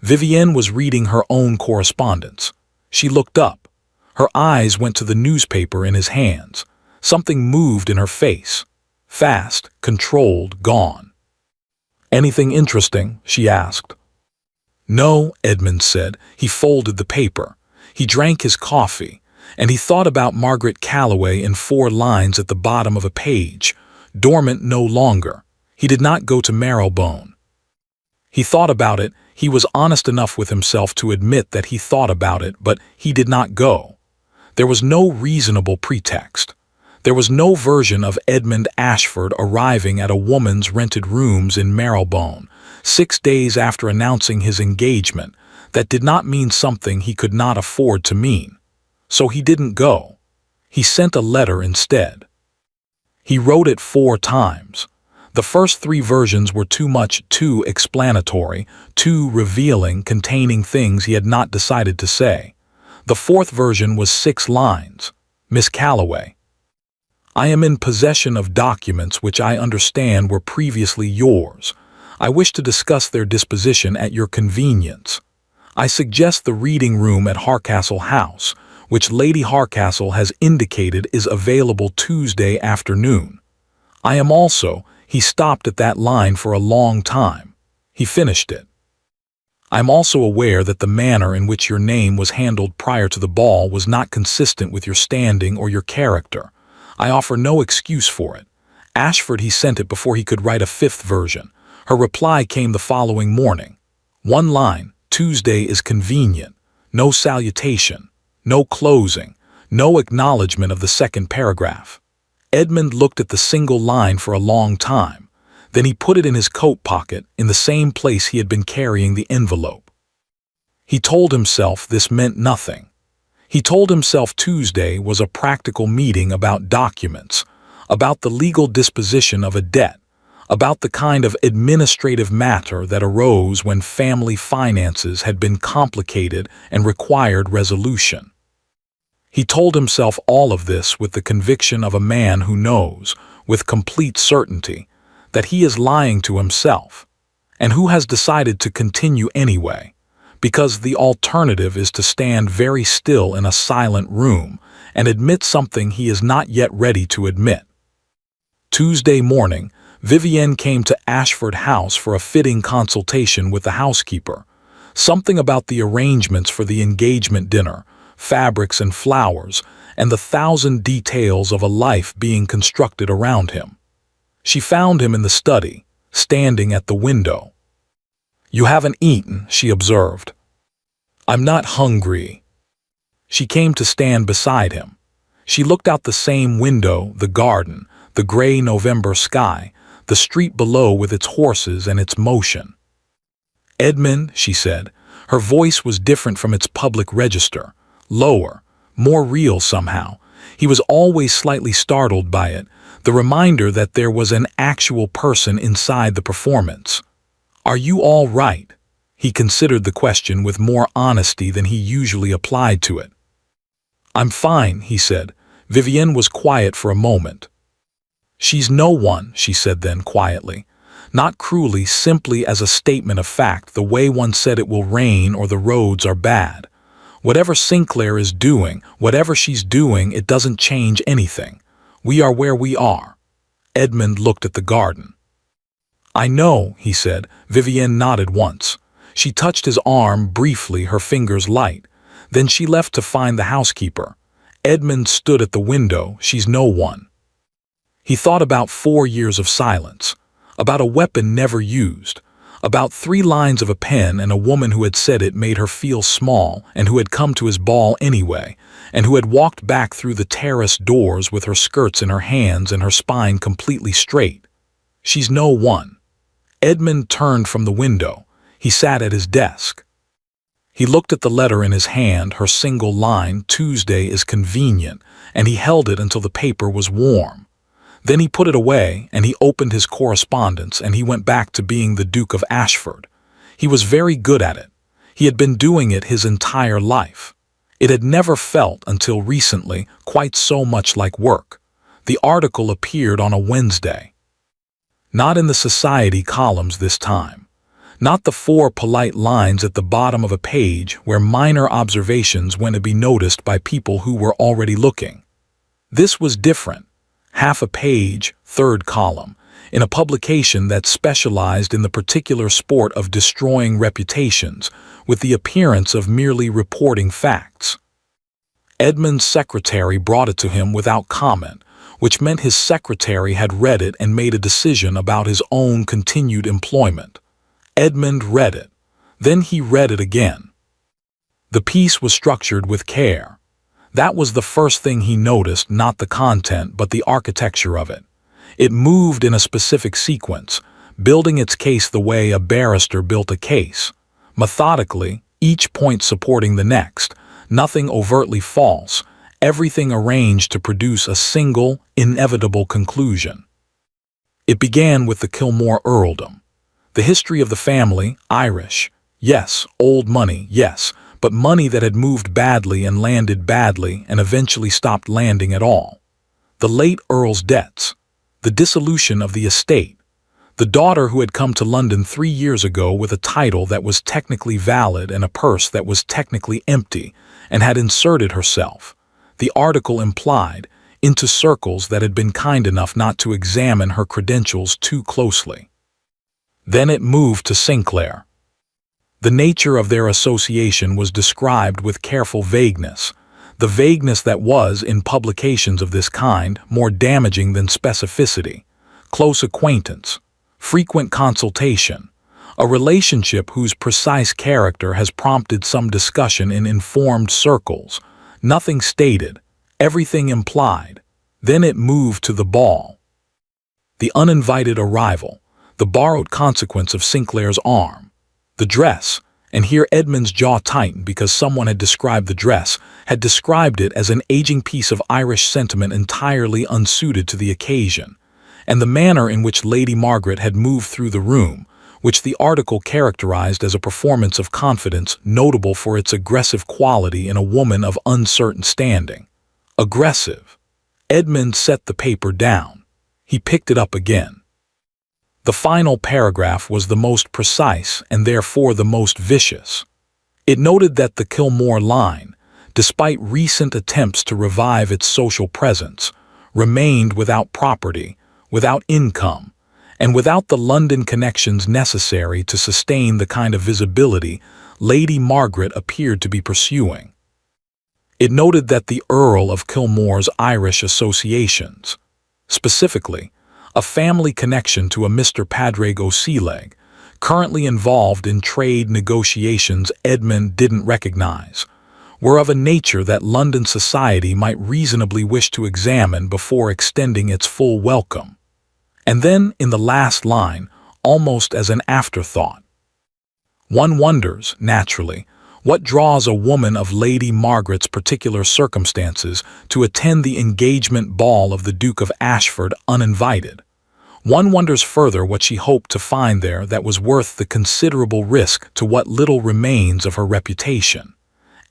Speaker 1: Vivienne was reading her own correspondence. She looked up. Her eyes went to the newspaper in his hands. Something moved in her face. Fast, controlled, gone. "Anything interesting?" she asked. "No," Edmund said. He folded the paper. He drank his coffee, and he thought about Margaret Calloway in 4 lines at the bottom of a page. Dormant no longer. He did not go to Marylebone. He thought about it. He was honest enough with himself to admit that he thought about it, but he did not go. There was no reasonable pretext. There was no version of Edmund Ashford arriving at a woman's rented rooms in Marylebone 6 days after announcing his engagement that did not mean something he could not afford to mean. So he didn't go. He sent a letter instead. He wrote it 4 times. The first 3 versions were too much, too explanatory, too revealing, containing things he had not decided to say. The 4th version was 6 lines. Miss Calloway, I am in possession of documents which I understand were previously yours. I wish to discuss their disposition at your convenience. I suggest the reading room at Harcastle House, which Lady Harcastle has indicated is available Tuesday afternoon. I am also, he stopped at that line for a long time. He finished it. I am also aware that the manner in which your name was handled prior to the ball was not consistent with your standing or your character. I offer no excuse for it. Ashford, he sent it before he could write a 5th version. Her reply came the following morning. 1 line, Tuesday is convenient. No salutation. No closing, no acknowledgement of the 2nd paragraph. Edmund looked at the single line for a long time. Then he put it in his coat pocket, in the same place he had been carrying the envelope. He told himself this meant nothing. He told himself Tuesday was a practical meeting about documents, about the legal disposition of a debt, about the kind of administrative matter that arose when family finances had been complicated and required resolution. He told himself all of this with the conviction of a man who knows, with complete certainty, that he is lying to himself, and who has decided to continue anyway, because the alternative is to stand very still in a silent room and admit something he is not yet ready to admit. Tuesday morning, Vivienne came to Ashford House for a fitting consultation with the housekeeper. Something about the arrangements for the engagement dinner, fabrics and flowers, and the 1,000 details of a life being constructed around him. She found him in the study, standing at the window. "You haven't eaten," she observed. "I'm not hungry." She came to stand beside him. She looked out the same window, the garden, the gray November sky, the street below with its horses and its motion. "Edmund," she said. Her voice was different from its public register, lower, more real somehow. He was always slightly startled by it, the reminder that there was an actual person inside the performance. "Are you all right?" He considered the question with more honesty than he usually applied to it. "I'm fine," he said. Vivienne was quiet for a moment. "She's no one," she said then quietly. Not cruelly, simply as a statement of fact, the way one said it will rain or the roads are bad. Whatever Sinclair is doing, whatever she's doing, it doesn't change anything. We are where we are. Edmund looked at the garden. "I know," he said. Vivienne nodded once. She touched his arm briefly, her fingers light. Then she left to find the housekeeper. Edmund stood at the window. "She's no one." He thought about 4 years of silence, about a weapon never used, about 3 lines of a pen and a woman who had said it made her feel small and who had come to his ball anyway, and who had walked back through the terrace doors with her skirts in her hands and her spine completely straight. She's no one. Edmund turned from the window. He sat at his desk. He looked at the letter in his hand, her single line, "Tuesday is convenient," and he held it until the paper was warm. Then he put it away, and he opened his correspondence, and he went back to being the Duke of Ashford. He was very good at it. He had been doing it his entire life. It had never felt, until recently, quite so much like work. The article appeared on a Wednesday. Not in the society columns this time. Not the 4 polite lines at the bottom of a page where minor observations went to be noticed by people who were already looking. This was different. Half a page, 3rd column, in a publication that specialized in the particular sport of destroying reputations, with the appearance of merely reporting facts. Edmund's secretary brought it to him without comment, which meant his secretary had read it and made a decision about his own continued employment. Edmund read it. Then he read it again. The piece was structured with care. That was the first thing he noticed, not the content but the architecture of it. It moved in a specific sequence, building its case the way a barrister built a case. Methodically, each point supporting the next, nothing overtly false, everything arranged to produce a single, inevitable conclusion. It began with the Kilmore earldom. The history of the family, Irish, yes, old money, yes, but money that had moved badly and landed badly and eventually stopped landing at all. The late Earl's debts, the dissolution of the estate, the daughter who had come to London 3 years ago with a title that was technically valid and a purse that was technically empty, and had inserted herself, the article implied, into circles that had been kind enough not to examine her credentials too closely. Then it moved to Sinclair. The nature of their association was described with careful vagueness, the vagueness that was, in publications of this kind, more damaging than specificity. Close acquaintance, frequent consultation, a relationship whose precise character has prompted some discussion in informed circles, nothing stated, everything implied. Then it moved to the ball. The uninvited arrival, the borrowed consequence of Sinclair's arm, the dress, and here Edmund's jaw tightened because someone had described the dress, had described it as an aging piece of Irish sentiment entirely unsuited to the occasion, and the manner in which Lady Margaret had moved through the room, which the article characterized as a performance of confidence notable for its aggressive quality in a woman of uncertain standing. Aggressive. Edmund set the paper down. He picked it up again. The final paragraph was the most precise and therefore the most vicious. It noted that the Kilmore line, despite recent attempts to revive its social presence, remained without property, without income, and without the London connections necessary to sustain the kind of visibility Lady Margaret appeared to be pursuing. It noted that the Earl of Kilmore's Irish associations, specifically, a family connection to a Mr. Padraig O'Sealeg, currently involved in trade negotiations Edmund didn't recognize, were of a nature that London society might reasonably wish to examine before extending its full welcome. And then, in the last line, almost as an afterthought, one wonders, naturally, what draws a woman of Lady Margaret's particular circumstances to attend the engagement ball of the Duke of Ashford uninvited. One wonders further what she hoped to find there that was worth the considerable risk to what little remains of her reputation.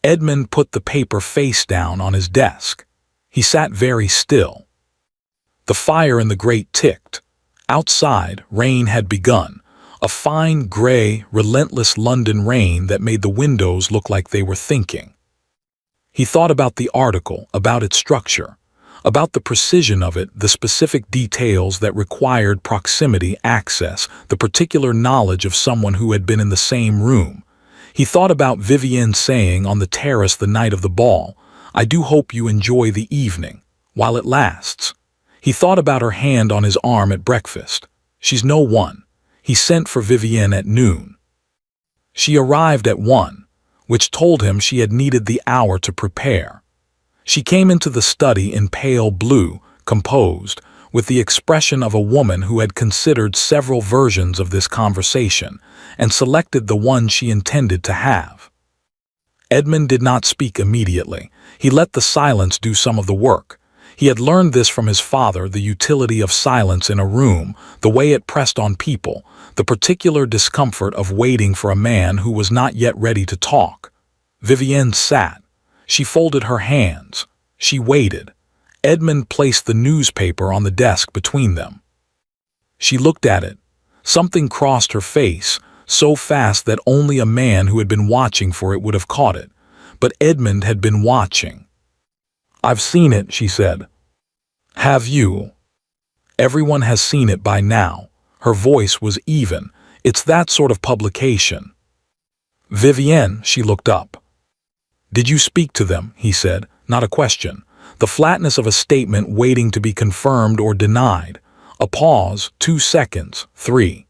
Speaker 1: Edmund put the paper face down on his desk. He sat very still. The fire in the grate ticked. Outside, rain had begun, a fine, gray, relentless London rain that made the windows look like they were thinking. He thought about the article, about its structure, about the precision of it, the specific details that required proximity, access, the particular knowledge of someone who had been in the same room. He thought about Vivienne saying on the terrace the night of the ball, "I do hope you enjoy the evening, while it lasts." He thought about her hand on his arm at breakfast. "She's no one." He sent for Vivienne at noon. She arrived at 1, which told him she had needed the hour to prepare. She came into the study in pale blue, composed, with the expression of a woman who had considered several versions of this conversation and selected the one she intended to have. Edmund did not speak immediately. He let the silence do some of the work. He had learned this from his father, the utility of silence in a room, the way it pressed on people, the particular discomfort of waiting for a man who was not yet ready to talk. Vivienne sat. She folded her hands. She waited. Edmund placed the newspaper on the desk between them. She looked at it. Something crossed her face, so fast that only a man who had been watching for it would have caught it. But Edmund had been watching. "I've seen it," she said. "Have you?" "Everyone has seen it by now." Her voice was even. "It's that sort of publication." "Vivienne," she looked up. "Did you speak to them?" he said, not a question. The flatness of a statement waiting to be confirmed or denied. A pause, 2 seconds, 3.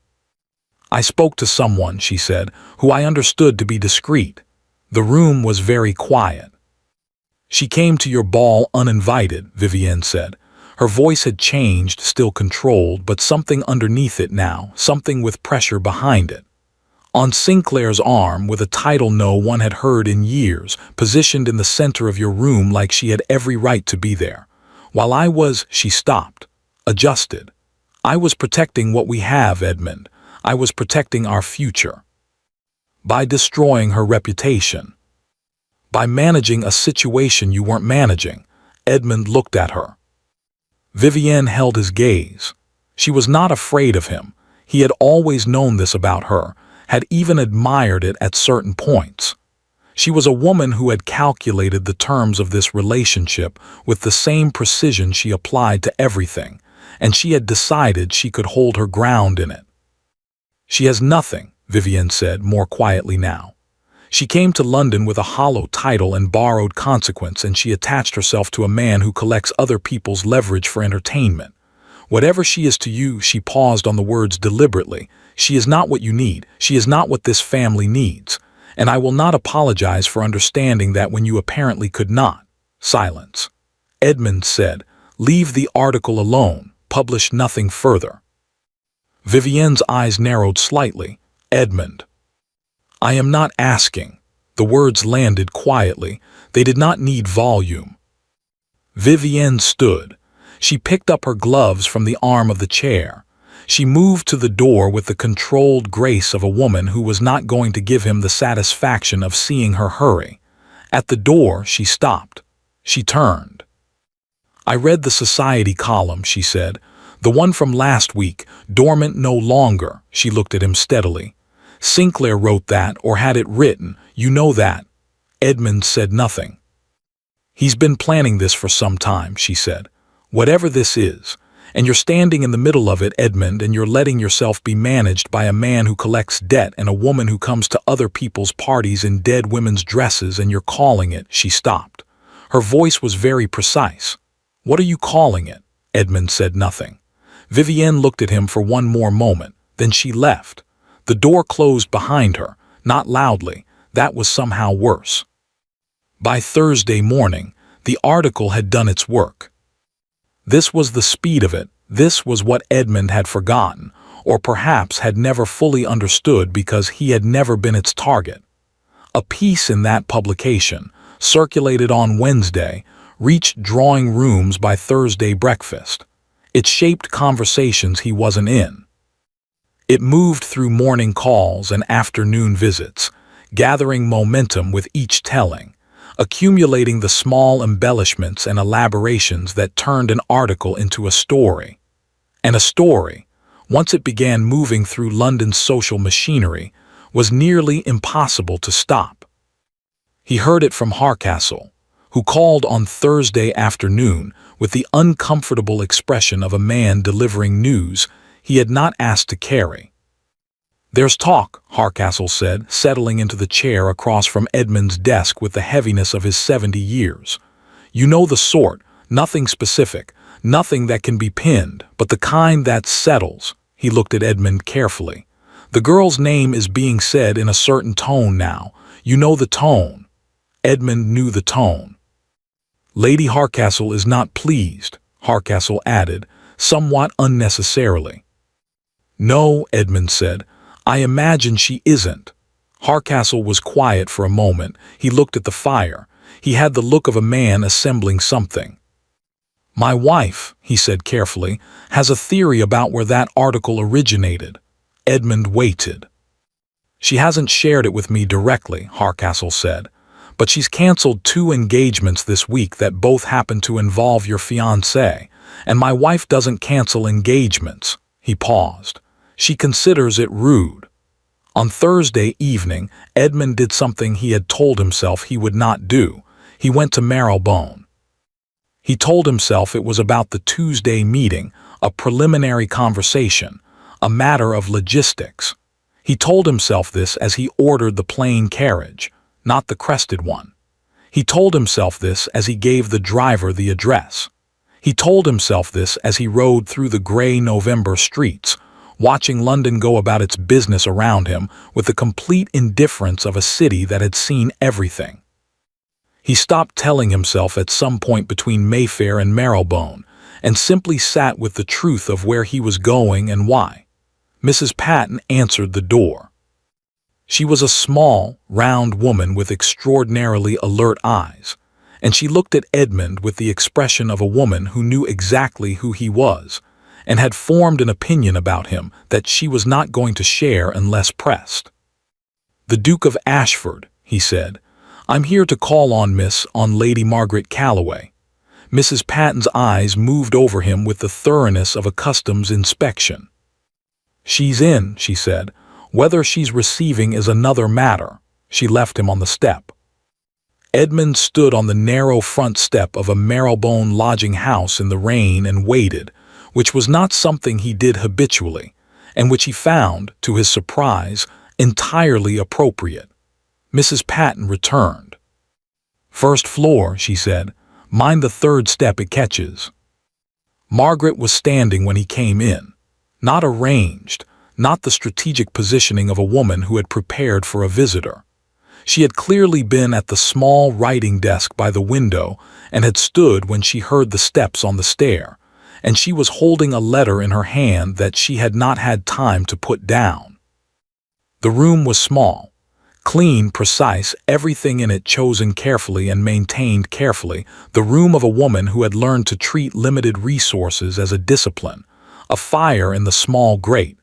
Speaker 1: "I spoke to someone," she said, "who I understood to be discreet." The room was very quiet. "She came to your ball uninvited," Vivienne said. Her voice had changed, still controlled, but something underneath it now, something with pressure behind it. "On Sinclair's arm, with a title no one had heard in years, positioned in the center of your room like she had every right to be there. While I was—" she stopped, adjusted. "I was protecting what we have, Edmund. I was protecting our future. By destroying her reputation. By managing a situation you weren't managing." Edmund looked at her. Vivienne held his gaze. She was not afraid of him. He had always known this about her, had even admired it at certain points. She was a woman who had calculated the terms of this relationship with the same precision she applied to everything, and she had decided she could hold her ground in it. "She has nothing," Vivienne said more quietly now. "She came to London with a hollow title and borrowed consequence, and she attached herself to a man who collects other people's leverage for entertainment. Whatever she is to you," she paused on the words deliberately, "she is not what you need. She is not what this family needs. And I will not apologize for understanding that when you apparently could not." Silence. Edmund said, "Leave the article alone. Publish nothing further." Vivienne's eyes narrowed slightly. "Edmund, I am not asking." The words landed quietly. They did not need volume. Vivienne stood. She picked up her gloves from the arm of the chair. She moved to the door with the controlled grace of a woman who was not going to give him the satisfaction of seeing her hurry. At the door, she stopped. She turned. "I read the society column," she said. "The one from last week, dormant no longer." She looked at him steadily. "Sinclair wrote that, or had it written. You know that." Edmund said nothing. "He's been planning this for some time," she said. "Whatever this is. And you're standing in the middle of it, Edmund, and you're letting yourself be managed by a man who collects debt and a woman who comes to other people's parties in dead women's dresses, and you're calling it—" She stopped. Her voice was very precise. "What are you calling it?" Edmund said nothing. Vivienne looked at him for one more moment, then she left. The door closed behind her, not loudly. That was somehow worse. By Thursday morning, the article had done its work. This was the speed of it. This was what Edmund had forgotten, or perhaps had never fully understood because he had never been its target. A piece in that publication, circulated on Wednesday, reached drawing rooms by Thursday breakfast. It shaped conversations he wasn't in. It moved through morning calls and afternoon visits, gathering momentum with each telling, accumulating the small embellishments and elaborations that turned an article into a story. And a story, once it began moving through London's social machinery, was nearly impossible to stop. He heard it from Hardcastle, who called on Thursday afternoon with the uncomfortable expression of a man delivering news he had not asked to carry. "There's talk," Hardcastle said, settling into the chair across from Edmund's desk with the heaviness of his 70 years. "You know the sort, nothing specific, nothing that can be pinned, but the kind that settles." He looked at Edmund carefully. "The girl's name is being said in a certain tone now. You know the tone." Edmund knew the tone. "Lady Hardcastle is not pleased," Hardcastle added, somewhat unnecessarily. "No," Edmund said. "I imagine she isn't." Hardcastle was quiet for a moment. He looked at the fire. He had the look of a man assembling something. "My wife," he said carefully, "has a theory about where that article originated." Edmund waited. "She hasn't shared it with me directly," Hardcastle said, "but she's canceled 2 engagements this week that both happen to involve your fiancé, and my wife doesn't cancel engagements." He paused. "She considers it rude." On Thursday evening, Edmund did something he had told himself he would not do. He went to Marylebone. He told himself it was about the Tuesday meeting, a preliminary conversation, a matter of logistics. He told himself this as he ordered the plain carriage, not the crested one. He told himself this as he gave the driver the address. He told himself this as he rode through the gray November streets, watching London go about its business around him with the complete indifference of a city that had seen everything. He stopped telling himself at some point between Mayfair and Marylebone, and simply sat with the truth of where he was going and why. Mrs. Patton answered the door. She was a small, round woman with extraordinarily alert eyes, and she looked at Edmund with the expression of a woman who knew exactly who he was, and had formed an opinion about him that she was not going to share unless pressed. "The Duke of Ashford," he said. "I'm here to call on Lady Margaret Calloway." Mrs. Patton's eyes moved over him with the thoroughness of a customs inspection. "She's in," she said. "Whether she's receiving is another matter." She left him on the step. Edmund stood on the narrow front step of a Marylebone lodging house in the rain and waited, which was not something he did habitually, and which he found, to his surprise, entirely appropriate. Mrs. Patton returned. "First floor," she said. "Mind the 3rd step it catches." Margaret was standing when he came in. Not arranged, not the strategic positioning of a woman who had prepared for a visitor. She had clearly been at the small writing desk by the window and had stood when she heard the steps on the stair, and she was holding a letter in her hand that she had not had time to put down. The room was small, clean, precise, everything in it chosen carefully and maintained carefully, the room of a woman who had learned to treat limited resources as a discipline, a fire in the small grate,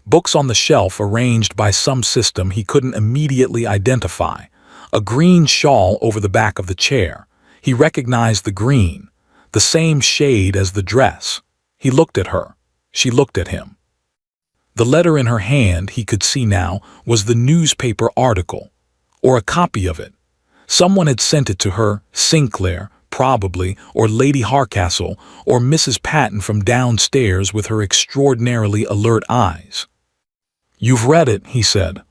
Speaker 1: books on the shelf arranged by some system he couldn't immediately identify, a green shawl over the back of the chair. He recognized the green, the same shade as the dress. He looked at her. She looked at him. The letter in her hand, he could see now, was the newspaper article, or a copy of it. Someone had sent it to her, Sinclair, probably, or Lady Hardcastle, or Mrs. Patton from downstairs with her extraordinarily alert eyes. "You've read it," he said.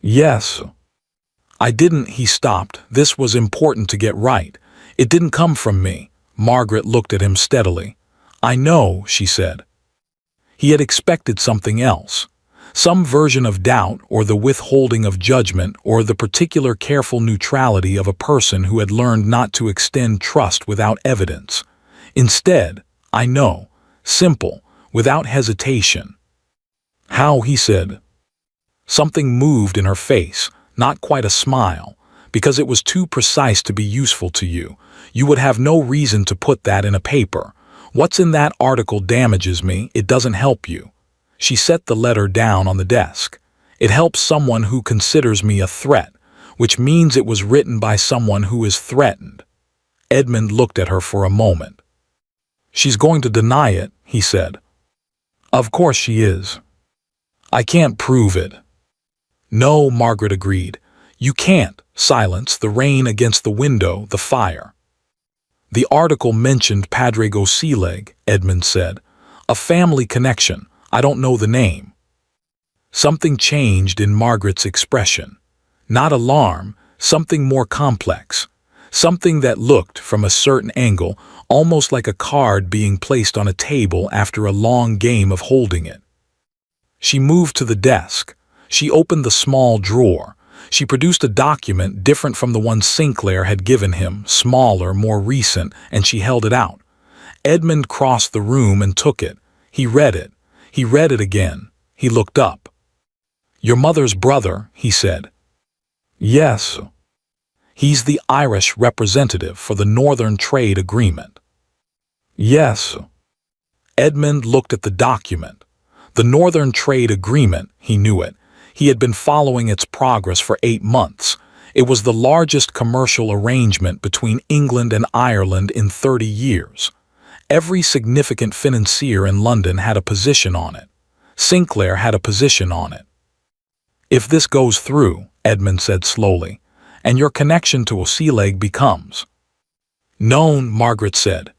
Speaker 1: "Yes." "I didn't," he stopped. "This was important to get right. It didn't come from me." Margaret looked at him steadily. "I know," she said. He had expected something else. Some version of doubt, or the withholding of judgment, or the particular careful neutrality of a person who had learned not to extend trust without evidence. Instead, "I know," simple, without hesitation. "How?" he said. Something moved in her face, not quite a smile, because it was too precise to be useful to you. You would have no reason to put that in a paper. What's in that article damages me, it doesn't help you. She set the letter down on the desk. It helps someone who considers me a threat, which means it was written by someone who is threatened. Edmund looked at her for a moment. She's going to deny it, he said. Of course she is. I can't prove it. No, Margaret agreed. You can't. Silence, the rain against the window, the fire. The article mentioned Padre Gosileg, Edmund said. A family connection. I don't know the name. Something changed in Margaret's expression. Not alarm, something more complex. Something that looked, from a certain angle, almost like a card being placed on a table after a long game of holding it. She moved to the desk. She opened the small drawer. She produced a document different from the one Sinclair had given him, smaller, more recent, and she held it out. Edmund crossed the room and took it. He read it. He read it again. He looked up. Your mother's brother, he said. Yes. He's the Irish representative for the Northern Trade Agreement. Yes. Edmund looked at the document. The Northern Trade Agreement, he knew it. He had been following its progress for 8 months. It was the largest commercial arrangement between England and Ireland in 30 years. Every significant financier in London had a position on it. Sinclair had a position on it. If this goes through, Edmund said slowly, and your connection to Gosileg becomes. Known, Margaret said.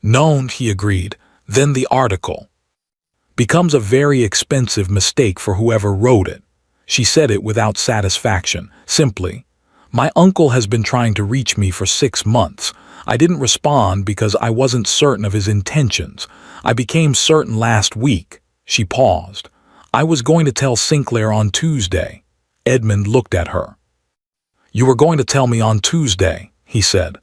Speaker 1: Known, he agreed. Then the article becomes a very expensive mistake for whoever wrote it. She said it without satisfaction, simply. My uncle has been trying to reach me for 6 months. I didn't respond because I wasn't certain of his intentions. I became certain last week. She paused. I was going to tell Sinclair on Tuesday. Edmund looked at her. You were going to tell me on Tuesday, he said.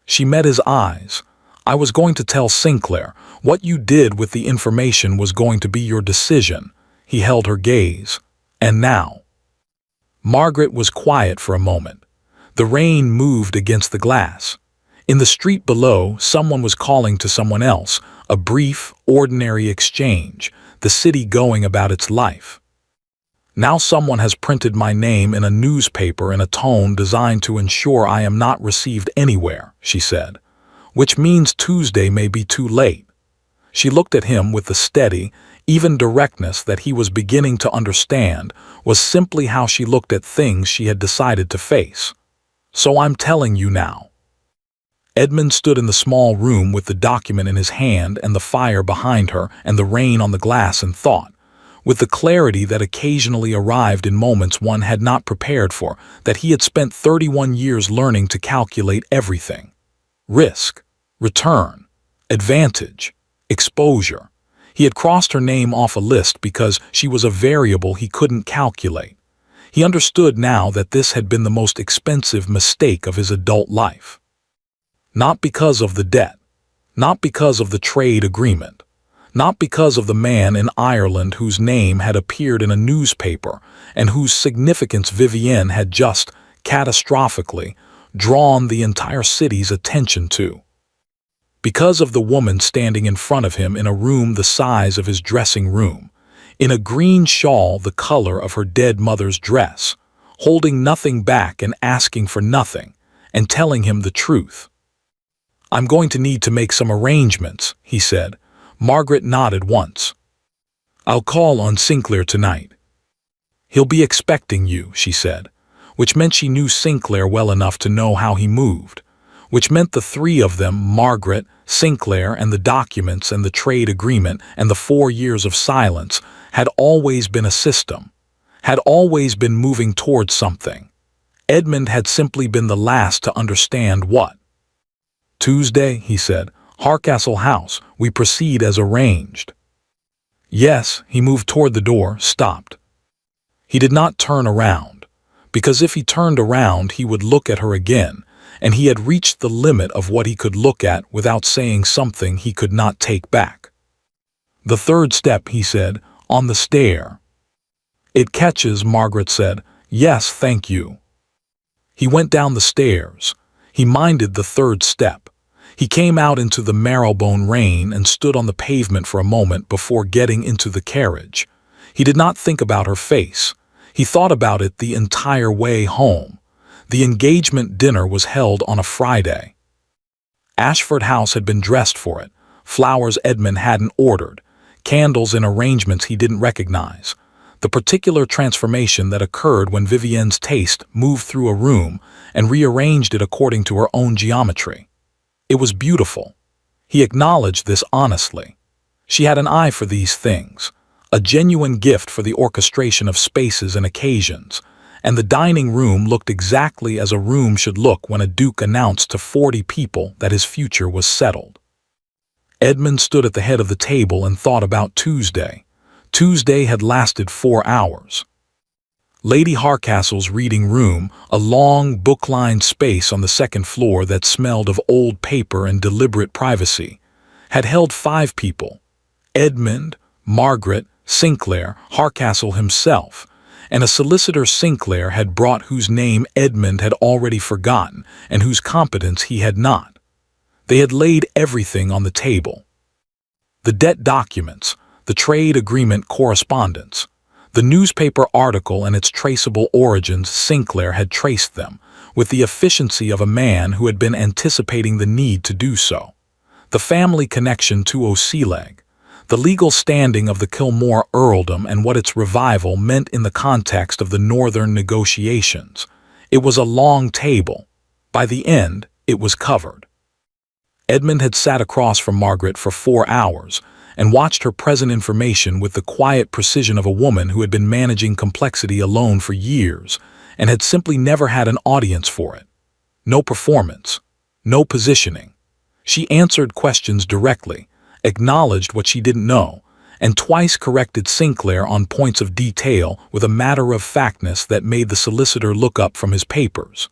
Speaker 1: She met his eyes. I was going to tell Sinclair. What you did with the information was going to be your decision. He held her gaze. And now? Margaret was quiet for a moment. The rain moved against the glass. In the street below, someone was calling to someone else, a brief, ordinary exchange, the city going about its life. Now someone has printed my name in a newspaper in a tone designed to ensure I am not received anywhere, she said, which means Tuesday may be too late. She looked at him with the steady, even directness that he was beginning to understand was simply how she looked at things she had decided to face. So I'm telling you now. Edmund stood in the small room with the document in his hand and the fire behind her and the rain on the glass and thought, with the clarity that occasionally arrived in moments one had not prepared for, that he had spent 31 years learning to calculate everything. Risk, return, advantage, exposure. He had crossed her name off a list because she was a variable he couldn't calculate. He understood now that this had been the most expensive mistake of his adult life. Not because of the debt, not because of the trade agreement, not because of the man in Ireland whose name had appeared in a newspaper and whose significance Vivienne had just, catastrophically, drawn the entire city's attention to. Because of the woman standing in front of him in a room the size of his dressing room, in a green shawl the color of her dead mother's dress, holding nothing back and asking for nothing, and telling him the truth. I'm going to need to make some arrangements, he said. Margaret nodded once. I'll call on Sinclair tonight. He'll be expecting you, she said, which meant she knew Sinclair well enough to know how he moved, which meant the three of them, Margaret, Sinclair, and the documents and the trade agreement and the 4 years of silence, had always been a system, had always been moving towards something. Edmund had simply been the last to understand what. Tuesday, he said, Harcastle House, we proceed as arranged. Yes, he moved toward the door, stopped. He did not turn around, because if he turned around he would look at her again, and he had reached the limit of what he could look at without saying something he could not take back. The third step, he said, on the stair. It catches, Margaret said. Yes, thank you. He went down the stairs. He minded the third step. He came out into the marrowbone rain and stood on the pavement for a moment before getting into the carriage. He did not think about her face. He thought about it the entire way home. The engagement dinner was held on a Friday. Ashford House had been dressed for it, flowers Edmund hadn't ordered, candles in arrangements he didn't recognize. The particular transformation that occurred when Vivienne's taste moved through a room and rearranged it according to her own geometry. It was beautiful. He acknowledged this honestly. She had an eye for these things, a genuine gift for the orchestration of spaces and occasions, and the dining room looked exactly as a room should look when a duke announced to 40 people that his future was settled. Edmund stood at the head of the table and thought about Tuesday. Tuesday had lasted 4 hours. Lady Harcastle's reading room, a long, book-lined space on the second floor that smelled of old paper and deliberate privacy, had held 5 people: Edmund, Margaret, Sinclair, Harcastle himself, and a solicitor Sinclair had brought whose name Edmund had already forgotten and whose competence he had not. They had laid everything on the table. The debt documents, the trade agreement correspondence, the newspaper article and its traceable origins. Sinclair had traced them, with the efficiency of a man who had been anticipating the need to do so. The family connection to O'Sealeg, the legal standing of the Kilmore earldom and what its revival meant in the context of the northern negotiations. It was a long table. By the end, it was covered. Edmund had sat across from Margaret for 4 hours and watched her present information with the quiet precision of a woman who had been managing complexity alone for years and had simply never had an audience for it. No performance, no positioning. She answered questions directly, acknowledged what she didn't know, and twice corrected Sinclair on points of detail with a matter-of-factness that made the solicitor look up from his papers.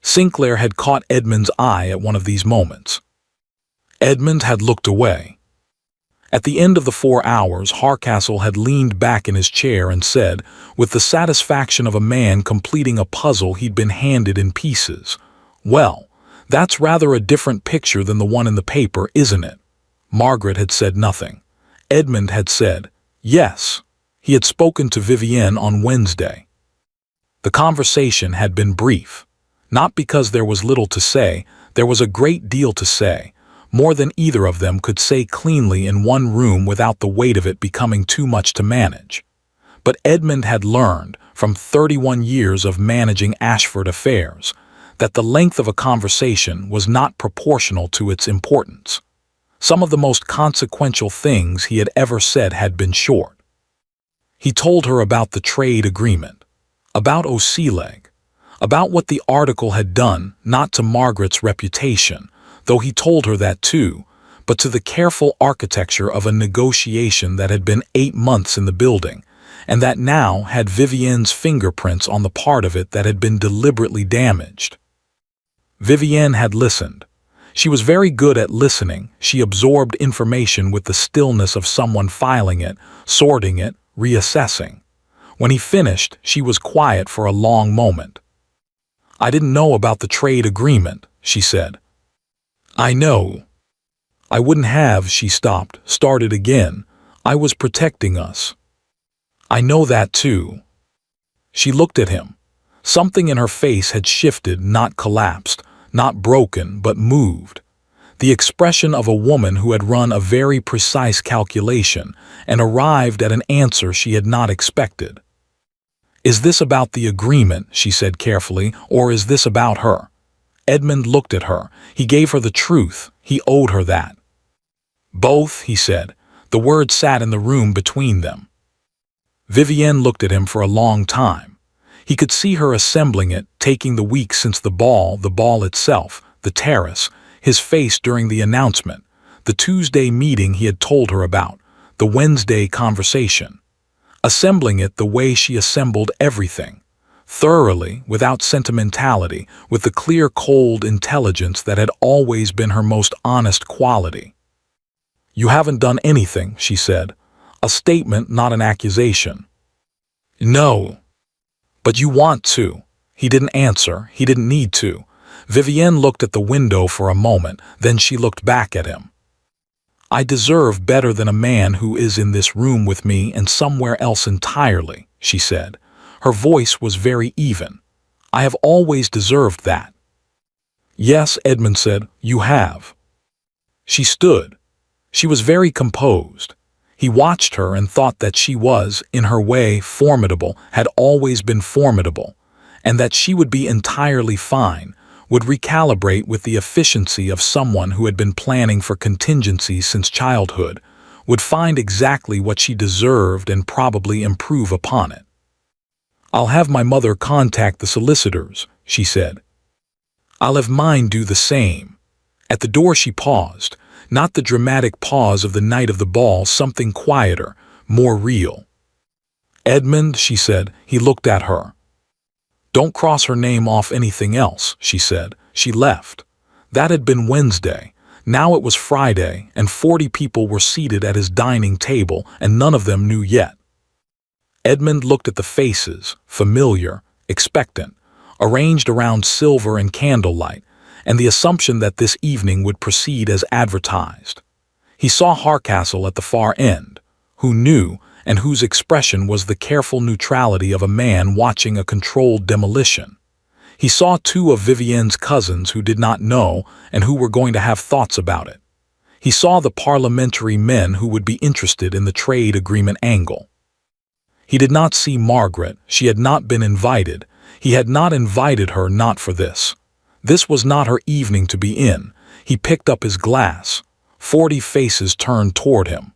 Speaker 1: Sinclair had caught Edmund's eye at one of these moments. Edmund had looked away. At the end of the 4 hours, Harcastle had leaned back in his chair and said, with the satisfaction of a man completing a puzzle he'd been handed in pieces, "Well, that's rather a different picture than the one in the paper, isn't it?" Margaret had said nothing. Edmund had said, yes. He had spoken to Vivienne on Wednesday. The conversation had been brief. Not because there was little to say, there was a great deal to say, more than either of them could say cleanly in one room without the weight of it becoming too much to manage. But Edmund had learned, from 31 years of managing Ashford affairs, that the length of a conversation was not proportional to its importance. Some of the most consequential things he had ever said had been short. He told her about the trade agreement, about O'Sealeg, about what the article had done, not to Margaret's reputation, though he told her that too, but to the careful architecture of a negotiation that had been 8 months in the building, and that now had Vivienne's fingerprints on the part of it that had been deliberately damaged. Vivienne had listened. She was very good at listening. She absorbed information with the stillness of someone filing it, sorting it, reassessing. When he finished, she was quiet for a long moment. "I didn't know about the trade agreement," she said. "I know. I wouldn't have," she stopped, started again. "I was protecting us." "I know that too." She looked at him. Something in her face had shifted, not collapsed, not broken, but moved. The expression of a woman who had run a very precise calculation and arrived at an answer she had not expected. "Is this about the agreement," she said carefully, "or is this about her?" Edmund looked at her. He gave her the truth. He owed her that. "Both," he said. The word sat in the room between them. Vivienne looked at him for a long time. He could see her assembling it, taking the weeks since the ball itself, the terrace, his face during the announcement, the Tuesday meeting he had told her about, the Wednesday conversation. Assembling it the way she assembled everything, thoroughly, without sentimentality, with the clear, cold intelligence that had always been her most honest quality. "You haven't done anything," she said. "A statement, not an accusation." "No." "But you want to." He didn't answer. He didn't need to. Vivienne looked at the window for a moment, then she looked back at him. "I deserve better than a man who is in this room with me and somewhere else entirely," she said. Her voice was very even. "I have always deserved that." "Yes," Edmund said, "you have." She stood. She was very composed. He watched her and thought that she was, in her way, formidable, had always been formidable, and that she would be entirely fine, would recalibrate with the efficiency of someone who had been planning for contingencies since childhood, would find exactly what she deserved and probably improve upon it. "I'll have my mother contact the solicitors," she said. "I'll have mine do the same." At the door she paused, not the dramatic pause of the night of the ball, something quieter, more real. "Edmund," she said. He looked at her. "Don't cross her name off anything else," she said. She left. That had been Wednesday. Now it was Friday, and 40 people were seated at his dining table, and none of them knew yet. Edmund looked at the faces, familiar, expectant, arranged around silver and candlelight, and the assumption that this evening would proceed as advertised. He saw Hardcastle at the far end, who knew and whose expression was the careful neutrality of a man watching a controlled demolition. He saw 2 of Vivienne's cousins who did not know and who were going to have thoughts about it. He saw the parliamentary men who would be interested in the trade agreement angle. He did not see Margaret. She had not been invited. He had not invited her, not for this. This was not her evening to be in. He picked up his glass. 40 faces turned toward him.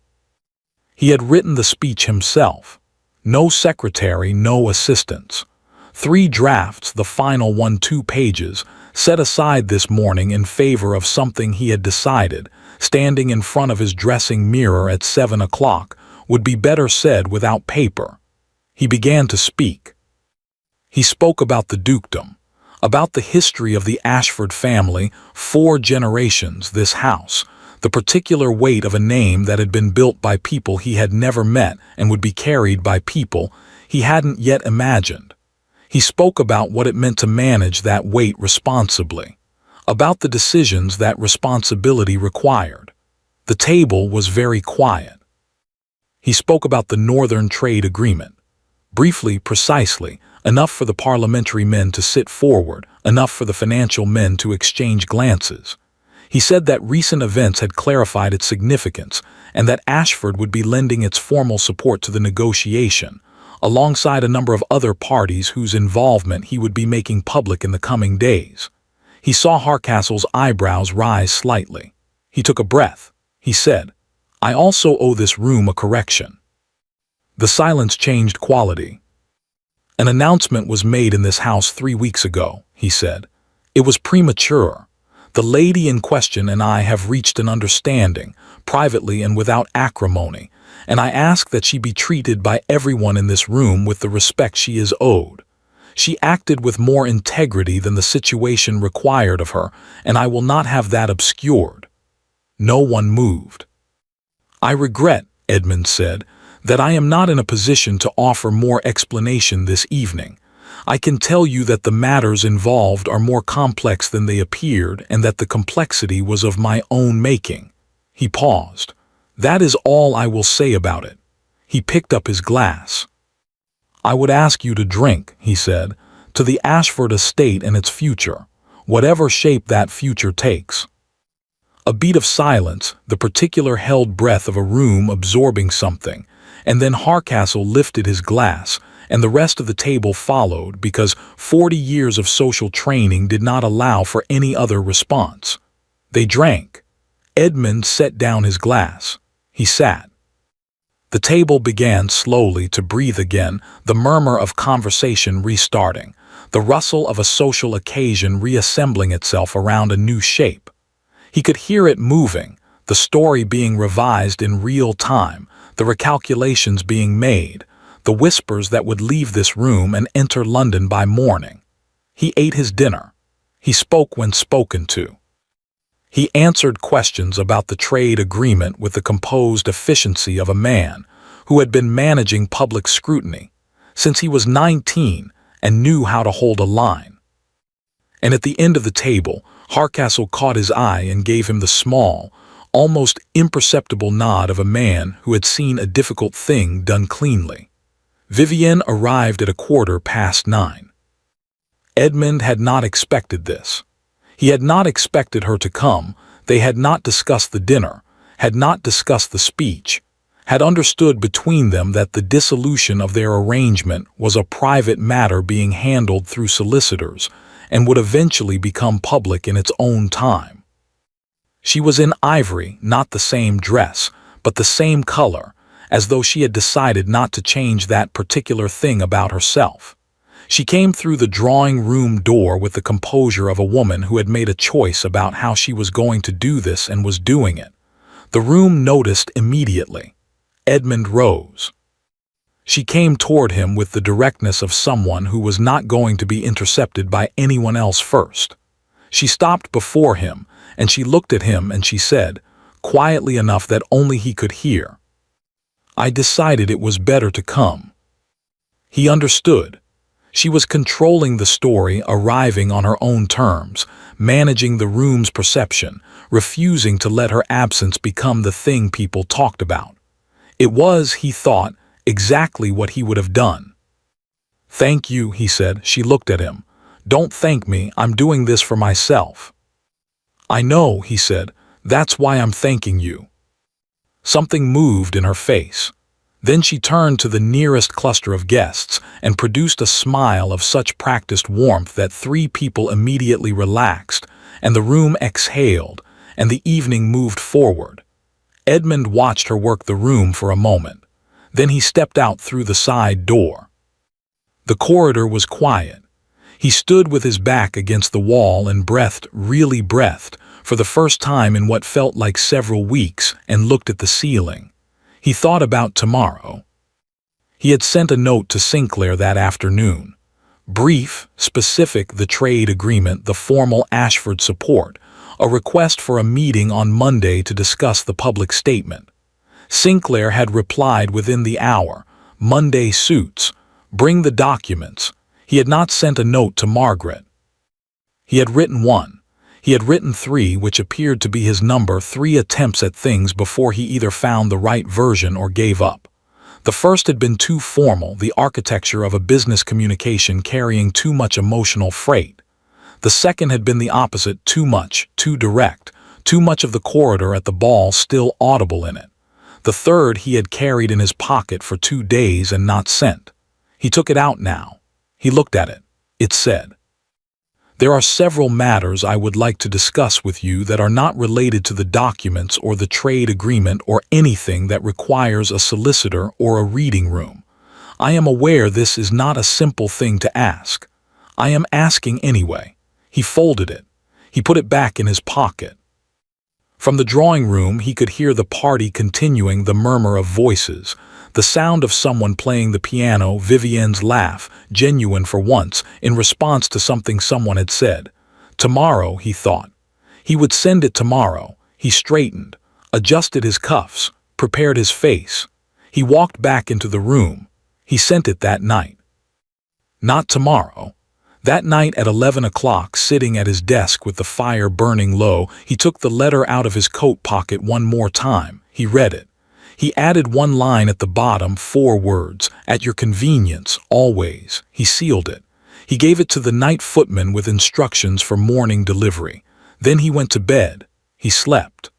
Speaker 1: He had written the speech himself. No secretary, no assistants. 3 drafts, the final one 2 pages, set aside this morning in favor of something he had decided, standing in front of his dressing mirror at 7 o'clock, would be better said without paper. He began to speak. He spoke about the dukedom, about the history of the Ashford family, 4 generations, this house, the particular weight of a name that had been built by people he had never met and would be carried by people he hadn't yet imagined. He spoke about what it meant to manage that weight responsibly, about the decisions that responsibility required. The table was very quiet. He spoke about the Northern Trade Agreement. Briefly, precisely, enough for the parliamentary men to sit forward, enough for the financial men to exchange glances. He said that recent events had clarified its significance and that Ashford would be lending its formal support to the negotiation, alongside a number of other parties whose involvement he would be making public in the coming days. He saw Hardcastle's eyebrows rise slightly. He took a breath. He said, "I also owe this room a correction." The silence changed quality. "An announcement was made in this house 3 weeks ago," he said. "It was premature. The lady in question and I have reached an understanding, privately and without acrimony, and I ask that she be treated by everyone in this room with the respect she is owed. She acted with more integrity than the situation required of her, and I will not have that obscured." No one moved. "I regret," Edmund said, "that I am not in a position to offer more explanation this evening. I can tell you that the matters involved are more complex than they appeared and that the complexity was of my own making." He paused. "That is all I will say about it." He picked up his glass. "I would ask you to drink," he said, "to the Ashford estate and its future, whatever shape that future takes." A beat of silence, the particular held breath of a room absorbing something, and then Hardcastle lifted his glass, and the rest of the table followed because 40 years of social training did not allow for any other response. They drank. Edmund set down his glass. He sat. The table began slowly to breathe again, the murmur of conversation restarting, the rustle of a social occasion reassembling itself around a new shape. He could hear it moving, the story being revised in real time, the recalculations being made, the whispers that would leave this room and enter London by morning. He ate his dinner. He spoke when spoken to. He answered questions about the trade agreement with the composed efficiency of a man who had been managing public scrutiny since he was 19 and knew how to hold a line. And at the end of the table, Hardcastle caught his eye and gave him the small, almost imperceptible nod of a man who had seen a difficult thing done cleanly. Vivienne arrived at 9:15. Edmund had not expected this. He had not expected her to come. They had not discussed the dinner, had not discussed the speech, had understood between them that the dissolution of their arrangement was a private matter being handled through solicitors and would eventually become public in its own time. She was in ivory, not the same dress, but the same color, as though she had decided not to change that particular thing about herself. She came through the drawing-room door with the composure of a woman who had made a choice about how she was going to do this and was doing it. The room noticed immediately. Edmund rose. She came toward him with the directness of someone who was not going to be intercepted by anyone else first. She stopped before him, and she looked at him and she said, quietly enough that only he could hear, "I decided it was better to come." He understood. She was controlling the story, arriving on her own terms, managing the room's perception, refusing to let her absence become the thing people talked about. It was, he thought, exactly what he would have done. "Thank you," he said. She looked at him. "Don't thank me, I'm doing this for myself." "I know," he said. "That's why I'm thanking you." Something moved in her face. Then she turned to the nearest cluster of guests and produced a smile of such practiced warmth that 3 people immediately relaxed, and the room exhaled, and the evening moved forward. Edmund watched her work the room for a moment. Then he stepped out through the side door. The corridor was quiet. He stood with his back against the wall and breathed, really breathed, for the first time in what felt like several weeks, and looked at the ceiling. He thought about tomorrow. He had sent a note to Sinclair that afternoon. Brief, specific, the trade agreement, the formal Ashford support, a request for a meeting on Monday to discuss the public statement. Sinclair had replied within the hour, "Monday suits. Bring the documents." He had not sent a note to Margaret. He had written one. He had written 3, which appeared to be his number, 3 attempts at things before he either found the right version or gave up. The first had been too formal, the architecture of a business communication carrying too much emotional freight. The second had been the opposite, too much, too direct, too much of the corridor at the ball still audible in it. The third he had carried in his pocket for 2 days and not sent. He took it out now. He looked at it. It said, "There are several matters I would like to discuss with you that are not related to the documents or the trade agreement or anything that requires a solicitor or a reading room. I am aware this is not a simple thing to ask. I am asking anyway." He folded it. He put it back in his pocket. From the drawing room he could hear the party continuing, the murmur of voices, the sound of someone playing the piano, Vivienne's laugh, genuine for once, in response to something someone had said. Tomorrow, he thought. He would send it tomorrow. He straightened, adjusted his cuffs, prepared his face. He walked back into the room. He sent it that night. Not tomorrow. That night at 11 o'clock, sitting at his desk with the fire burning low, he took the letter out of his coat pocket one more time. He read it. He added one line at the bottom, 4 words, "At your convenience, always." He sealed it. He gave it to the night footman with instructions for morning delivery. Then he went to bed. He slept.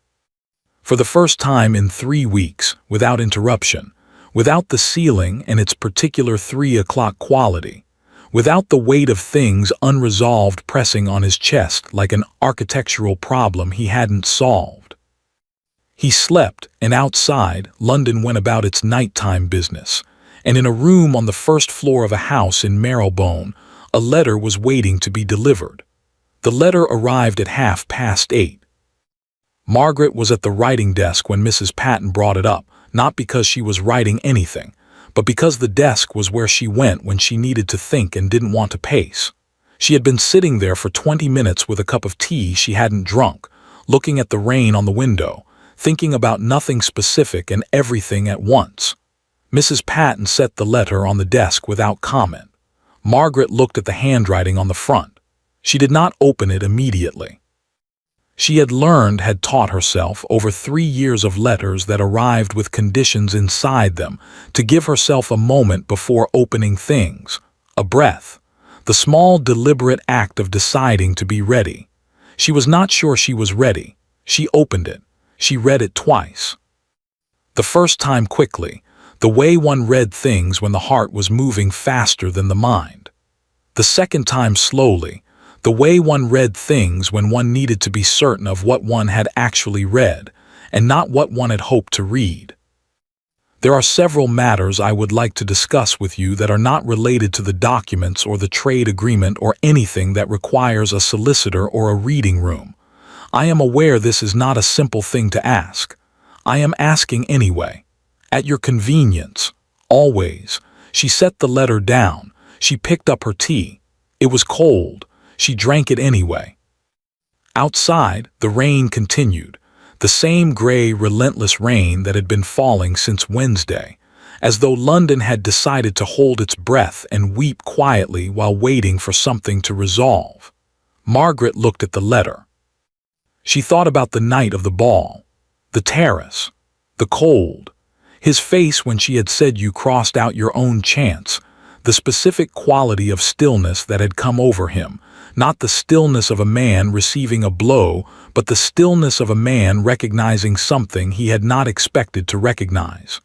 Speaker 1: For the first time in 3 weeks, without interruption, without the ceiling and its particular 3 o'clock quality, without the weight of things unresolved pressing on his chest like an architectural problem he hadn't solved. He slept, and outside, London went about its nighttime business, and in a room on the first floor of a house in Marylebone, a letter was waiting to be delivered. The letter arrived at 8:30. Margaret was at the writing desk when Mrs. Patton brought it up, not because she was writing anything, but because the desk was where she went when she needed to think and didn't want to pace. She had been sitting there for 20 minutes with a cup of tea she hadn't drunk, looking at the rain on the window, thinking about nothing specific and everything at once. Mrs. Patton set the letter on the desk without comment. Margaret looked at the handwriting on the front. She did not open it immediately. She had taught herself over 3 years of letters that arrived with conditions inside them to give herself a moment before opening things, a breath, the small deliberate act of deciding to be ready. She was not sure she was ready. She opened it. She read it twice. The first time quickly, the way one read things when the heart was moving faster than the mind. The second time slowly, the way one read things when one needed to be certain of what one had actually read, and not what one had hoped to read. There are several matters I would like to discuss with you that are not related to the documents or the trade agreement or anything that requires a solicitor or a reading room. I am aware this is not a simple thing to ask. I am asking anyway. At your convenience. Always. She set the letter down. She picked up her tea. It was cold. She drank it anyway. Outside, the rain continued. The same gray, relentless rain that had been falling since Wednesday, as though London had decided to hold its breath and weep quietly while waiting for something to resolve. Margaret looked at the letter. She thought about the night of the ball, the terrace, the cold, his face when she had said you crossed out your own chance, the specific quality of stillness that had come over him, not the stillness of a man receiving a blow, but the stillness of a man recognizing something he had not expected to recognize.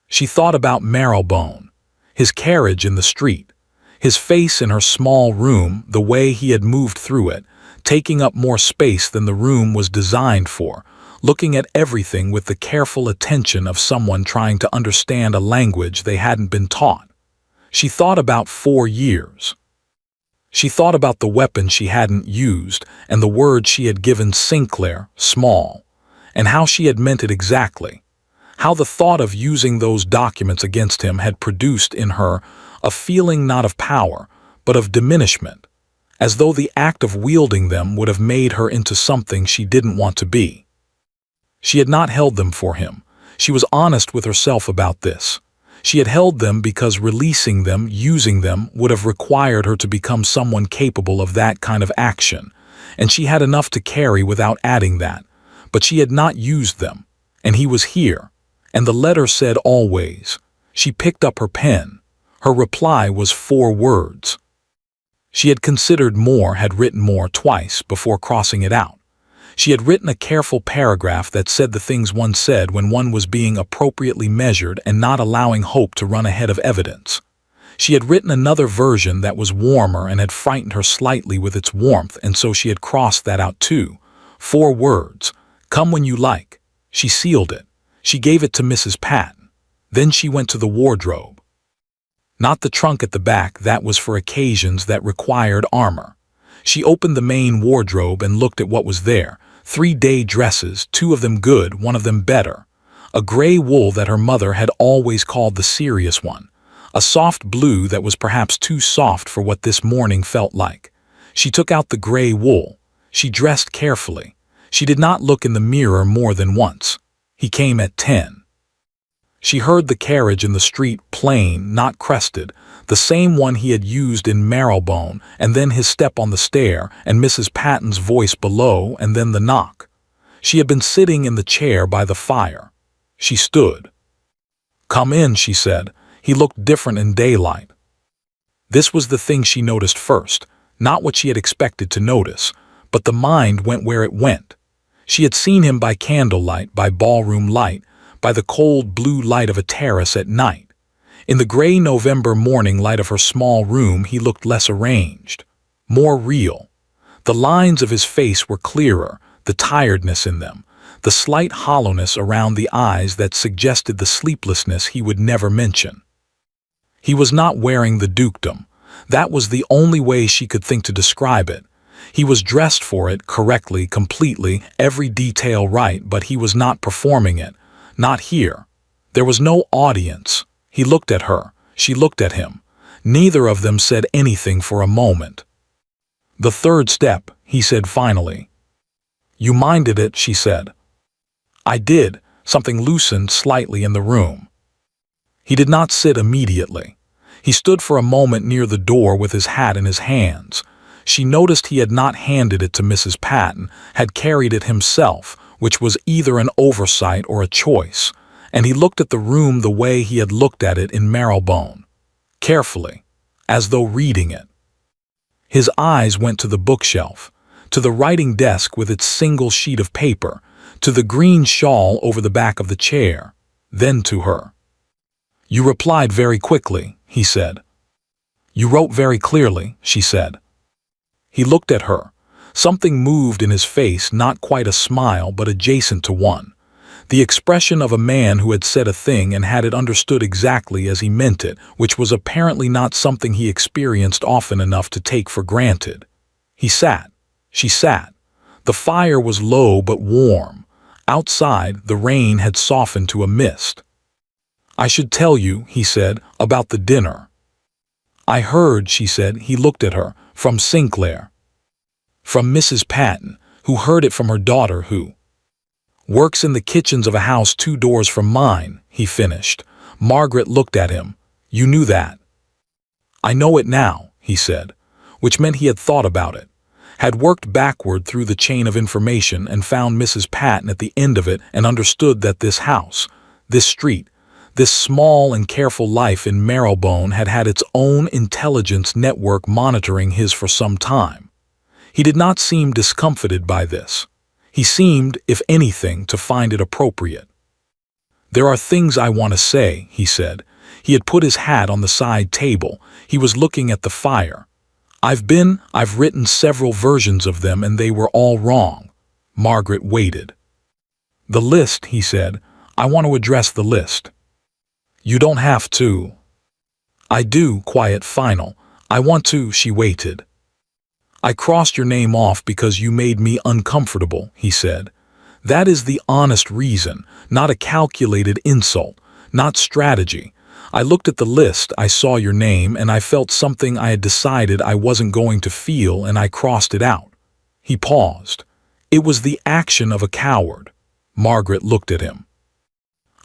Speaker 1: She thought about Marylebone, his carriage in the street, his face in her small room, the way he had moved through it, taking up more space than the room was designed for, looking at everything with the careful attention of someone trying to understand a language they hadn't been taught. She thought about 4 years. She thought about the weapon she hadn't used and the word she had given Sinclair, small, and how she had meant it exactly. How the thought of using those documents against him had produced in her a feeling not of power, but of diminishment, as though the act of wielding them would have made her into something she didn't want to be. She had not held them for him. She was honest with herself about this. She had held them because releasing them, using them, would have required her to become someone capable of that kind of action, and she had enough to carry without adding that. But she had not used them, and he was here, and the letter said always. She picked up her pen. Her reply was 4 words. She had considered more, had written more twice before crossing it out. She had written a careful paragraph that said the things one said when one was being appropriately measured and not allowing hope to run ahead of evidence. She had written another version that was warmer and had frightened her slightly with its warmth, and so she had crossed that out too. 4 words. Come when you like. She sealed it. She gave it to Mrs. Patton. Then she went to the wardrobe. Not the trunk at the back, that was for occasions that required armor. She opened the main wardrobe and looked at what was there. 3 day dresses, 2 of them good, 1 of them better. A gray wool that her mother had always called the serious one. A soft blue that was perhaps too soft for what this morning felt like. She took out the gray wool. She dressed carefully. She did not look in the mirror more than once. He came at 10. She heard the carriage in the street, plain, not crested, the same one he had used in Marylebone, and then his step on the stair, and Mrs. Patton's voice below, and then the knock. She had been sitting in the chair by the fire. She stood. "Come in," she said. He looked different in daylight. This was the thing she noticed first, not what she had expected to notice, but the mind went where it went. She had seen him by candlelight, by ballroom light, by the cold blue light of a terrace at night. In the gray November morning light of her small room he looked less arranged, more real. The lines of his face were clearer, the tiredness in them, the slight hollowness around the eyes that suggested the sleeplessness he would never mention. He was not wearing the dukedom. That was the only way she could think to describe it. He was dressed for it, correctly, completely, every detail right, but he was not performing it. Not here. There was no audience. He looked at her. She looked at him. Neither of them said anything for a moment. "The 3rd step," he said finally. "You minded it," she said. "I did." Something loosened slightly in the room. He did not sit immediately. He stood for a moment near the door with his hat in his hands. She noticed he had not handed it to Mrs. Patton, had carried it himself, which was either an oversight or a choice, and he looked at the room the way he had looked at it in Marylebone, carefully, as though reading it. His eyes went to the bookshelf, to the writing desk with its single sheet of paper, to the green shawl over the back of the chair, then to her. "You replied very quickly," he said. "You wrote very clearly," she said. He looked at her. Something moved in his face, not quite a smile, but adjacent to one. The expression of a man who had said a thing and had it understood exactly as he meant it, which was apparently not something he experienced often enough to take for granted. He sat. She sat. The fire was low but warm. Outside, the rain had softened to a mist. "I should tell you," he said, "about the dinner." "I heard," she said. He looked at her. "From Sinclair." "From Mrs. Patton, who heard it from her daughter who works in the kitchens of a house 2 doors from mine," he finished. Margaret looked at him. "You knew that?" "I know it now," he said, which meant he had thought about it, had worked backward through the chain of information and found Mrs. Patton at the end of it and understood that this house, this street, this small and careful life in Marylebone had had its own intelligence network monitoring his for some time. He did not seem discomfited by this. He seemed, if anything, to find it appropriate. "There are things I want to say," he said. He had put his hat on the side table. He was looking at the fire. I've written several versions of them and they were all wrong." Margaret waited. "The list," he said. "I want to address the list." "You don't have to." "I do," quiet, final. "I want to." She waited. "I crossed your name off because you made me uncomfortable," he said. "That is the honest reason, not a calculated insult, not strategy. I looked at the list, I saw your name, and I felt something I had decided I wasn't going to feel, and I crossed it out." He paused. "It was the action of a coward." Margaret looked at him.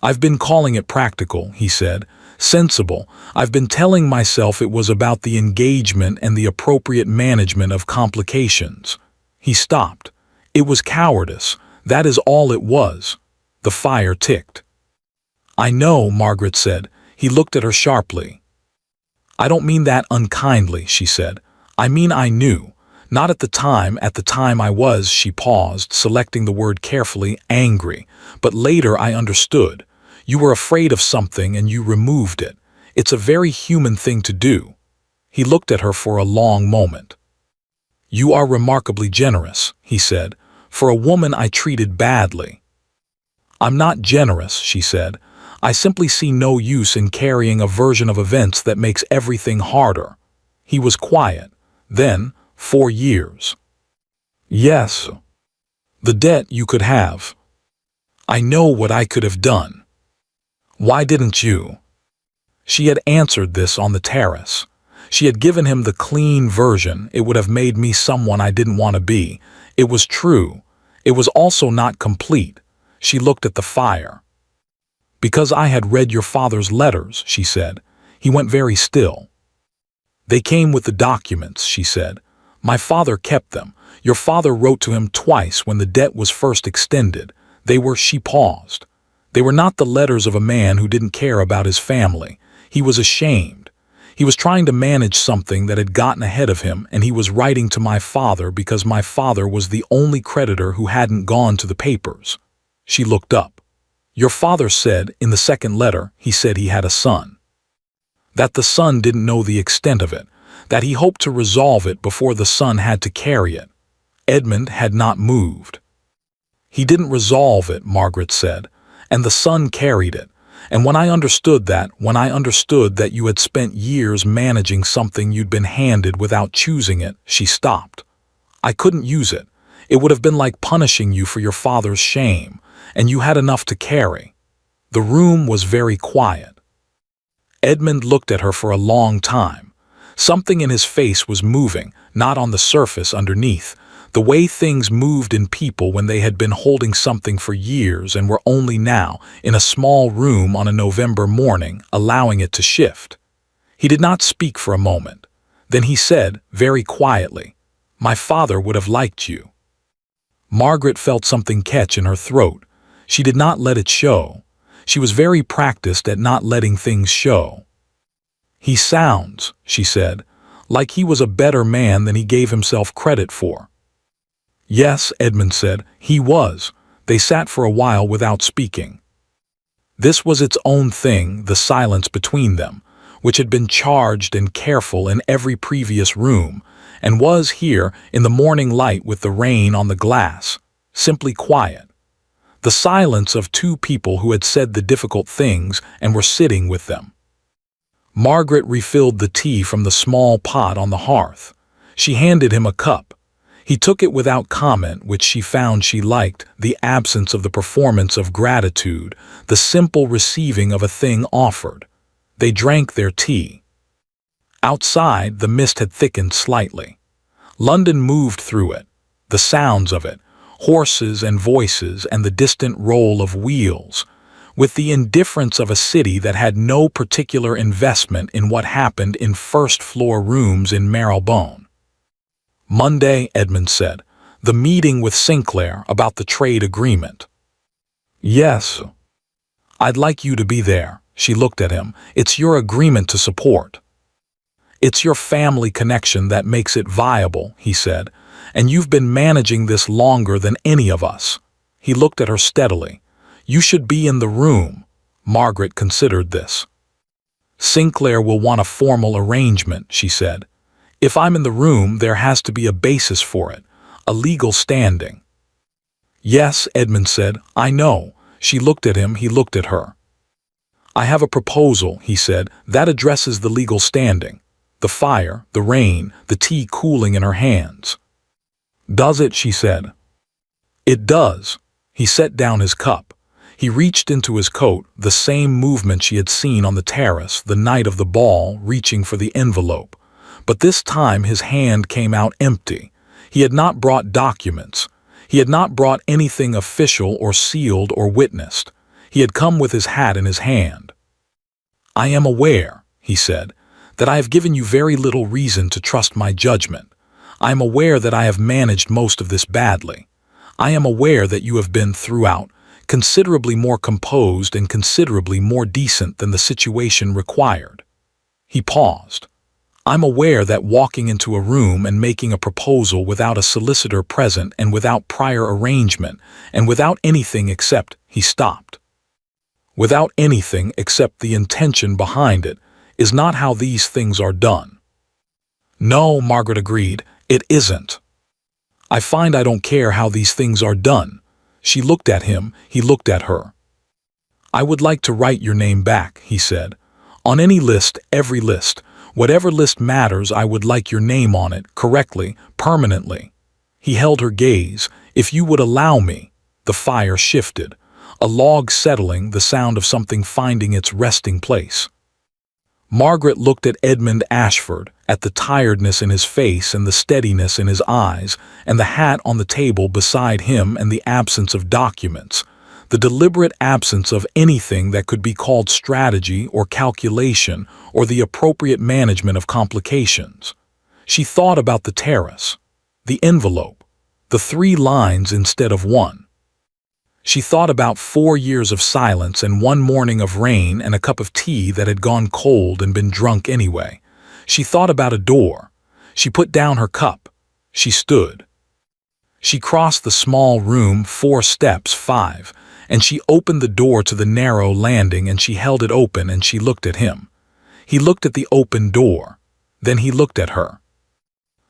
Speaker 1: "I've been calling it practical," he said. "Sensible. I've been telling myself it was about the engagement and the appropriate management of complications." He stopped. "It was cowardice. That is all it was." The fire ticked. "I know," Margaret said. He looked at her sharply. "I don't mean that unkindly," she said. "I mean I knew. Not at the time. At the time I was," she paused, selecting the word carefully, "angry. But later I understood. You were afraid of something and you removed it. It's a very human thing to do." He looked at her for a long moment. "You are remarkably generous," he said. "For a woman I treated badly." "I'm not generous," she said. "I simply see no use in carrying a version of events that makes everything harder." He was quiet. Then, 4 years. "Yes. The debt you could have. I know what I could have done. Why didn't you?" She had answered this on the terrace. She had given him the clean version. "It would have made me someone I didn't want to be." It was true. It was also not complete. She looked at the fire. "Because I had read your father's letters," she said. He went very still. "They came with the documents," she said. "My father kept them. Your father wrote to him twice when the debt was first extended. They were—" She paused. "They were not the letters of a man who didn't care about his family. He was ashamed. He was trying to manage something that had gotten ahead of him, and he was writing to my father because my father was the only creditor who hadn't gone to the papers." She looked up. "Your father said, in the second letter, he said he had a son. That the son didn't know the extent of it, that he hoped to resolve it before the son had to carry it." Edmund had not moved. "He didn't resolve it," Margaret said, "and the son carried it. And when I understood that you had spent years managing something you'd been handed without choosing it," she stopped. "I couldn't use it. It would have been like punishing you for your father's shame, and you had enough to carry." The room was very quiet. Edmund looked at her for a long time. Something in his face was moving, not on the surface underneath, the way things moved in people when they had been holding something for years and were only now, in a small room on a November morning, allowing it to shift. He did not speak for a moment. Then he said, very quietly, My father would have liked you." Margaret felt something catch in her throat. She did not let it show. She was very practiced at not letting things show. "He sounds," she said, "like he was a better man than he gave himself credit for." "Yes," Edmund said, "he was." They sat for a while without speaking. This was its own thing, the silence between them, which had been charged and careful in every previous room, and was here in the morning light with the rain on the glass, simply quiet. The silence of two people who had said the difficult things and were sitting with them. Margaret refilled the tea from the small pot on the hearth. She handed him a cup. He took it without comment, which she found she liked, the absence of the performance of gratitude, the simple receiving of a thing offered. They drank their tea. Outside, the mist had thickened slightly. London moved through it, the sounds of it, horses and voices and the distant roll of wheels, with the indifference of a city that had no particular investment in what happened in first-floor rooms in Marylebone. "Monday," Edmund said, "the meeting with Sinclair about the trade agreement." "Yes. I'd like you to be there." She looked at him. "It's your agreement to support. It's your family connection that makes it viable," he said, "and you've been managing this longer than any of us." He looked at her steadily. "You should be in the room." Margaret considered this. "Sinclair will want a formal arrangement," she said. "If I'm in the room, there has to be a basis for it, a legal standing." "Yes," Edmund said, "I know." She looked at him, he looked at her. "I have a proposal," he said, "that addresses the legal standing. The fire, the rain, the tea cooling in her hands." "Does it?" she said. "It does." He set down his cup. He reached into his coat, the same movement she had seen on the terrace the night of the ball, reaching for the envelope. But this time his hand came out empty. He had not brought documents. He had not brought anything official or sealed or witnessed. He had come with his hat in his hand. "I am aware," he said, "that I have given you very little reason to trust my judgment. I am aware that I have managed most of this badly. I am aware that you have been, throughout, considerably more composed and considerably more decent than the situation required." He paused. "I'm aware that walking into a room and making a proposal without a solicitor present and without prior arrangement and without anything except—" he stopped. "Without anything except the intention behind it is not how these things are done." "No," Margaret agreed, "it isn't. I find I don't care how these things are done." She looked at him, he looked at her. "I would like to write your name back," he said. "On any list, every list. Whatever list matters, I would like your name on it, correctly, permanently." He held her gaze. "If you would allow me." The fire shifted. A log settling, the sound of something finding its resting place. Margaret looked at Edmund Ashford, at the tiredness in his face and the steadiness in his eyes, and the hat on the table beside him and the absence of documents, the deliberate absence of anything that could be called strategy or calculation or the appropriate management of complications. She thought about the terrace, the envelope, the 3 lines instead of 1. She thought about 4 years of silence and 1 morning of rain and a cup of tea that had gone cold and been drunk anyway. She thought about a door. She put down her cup. She stood. She crossed the small room 4 steps, 5, and she opened the door to the narrow landing and she held it open and she looked at him. He looked at the open door. Then he looked at her.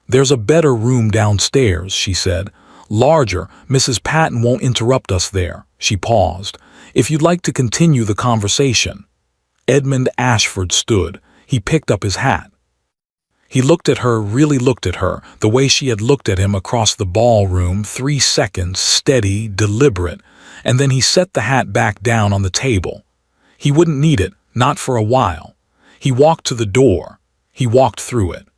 Speaker 1: "There's a better room downstairs," she said. "Larger. Mrs. Patton won't interrupt us there." She paused. "If you'd like to continue the conversation." Edmund Ashford stood. He picked up his hat. He looked at her, really looked at her, the way she had looked at him across the ballroom, 3 seconds, steady, deliberate, and then he set the hat back down on the table. He wouldn't need it, not for a while. He walked to the door. He walked through it.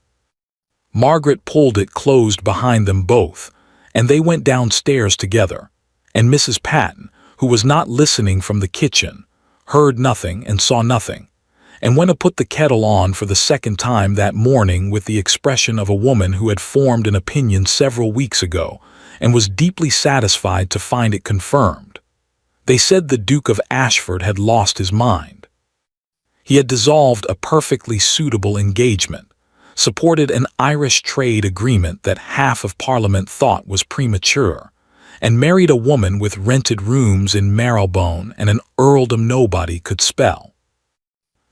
Speaker 1: Margaret pulled it closed behind them both, and they went downstairs together, and Mrs. Patton, who was not listening from the kitchen, heard nothing and saw nothing, and went to put the kettle on for the second time that morning with the expression of a woman who had formed an opinion several weeks ago and was deeply satisfied to find it confirmed. They said the Duke of Ashford had lost his mind. He had dissolved a perfectly suitable engagement, supported an Irish trade agreement that half of Parliament thought was premature, and married a woman with rented rooms in Marylebone and an earldom nobody could spell.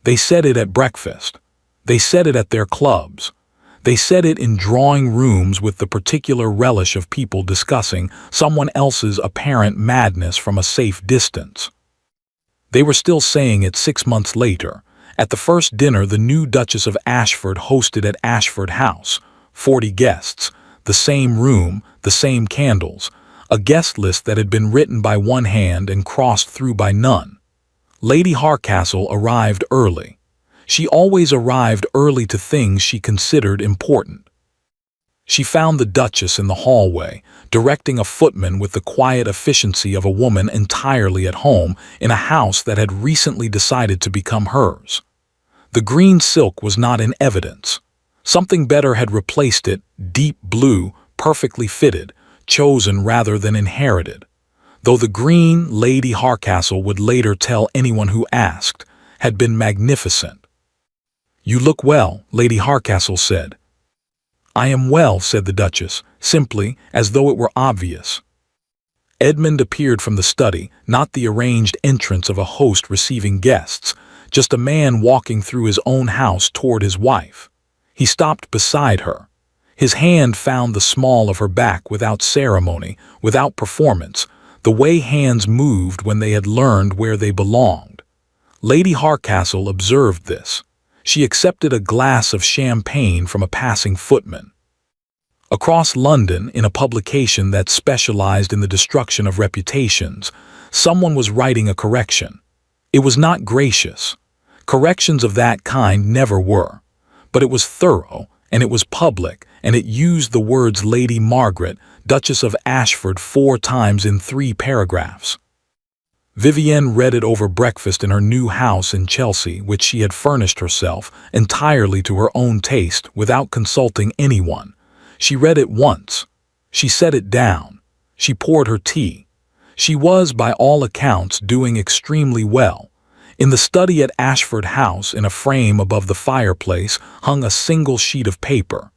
Speaker 1: They said it at breakfast. They said it at their clubs. They said it in drawing rooms with the particular relish of people discussing someone else's apparent madness from a safe distance. They were still saying it 6 months later, at the first dinner the new Duchess of Ashford hosted at Ashford House, 40 guests, the same room, the same candles, a guest list that had been written by one hand and crossed through by none. Lady Hartcastle arrived early. She always arrived early to things she considered important. She found the Duchess in the hallway, directing a footman with the quiet efficiency of a woman entirely at home in a house that had recently decided to become hers. The green silk was not in evidence. Something better had replaced it, deep blue, perfectly fitted, chosen rather than inherited. Though the green, Lady Hartcastle would later tell anyone who asked, had been magnificent. "You look well," Lady Hartcastle said. "I am well," said the Duchess, simply, as though it were obvious. Edmund appeared from the study, not the arranged entrance of a host receiving guests, just a man walking through his own house toward his wife. He stopped beside her. His hand found the small of her back without ceremony, without performance, the way hands moved when they had learned where they belonged. Lady Hartcastle observed this. She accepted a glass of champagne from a passing footman. Across London, in a publication that specialized in the destruction of reputations, someone was writing a correction. It was not gracious. Corrections of that kind never were. But it was thorough, and it was public, and it used the words Lady Margaret, Duchess of Ashford 4 times in 3 paragraphs. Vivienne read it over breakfast in her new house in Chelsea, which she had furnished herself, entirely to her own taste, without consulting anyone. She read it once. She set it down. She poured her tea. She was, by all accounts, doing extremely well. In the study at Ashford House, in a frame above the fireplace, hung a single sheet of paper.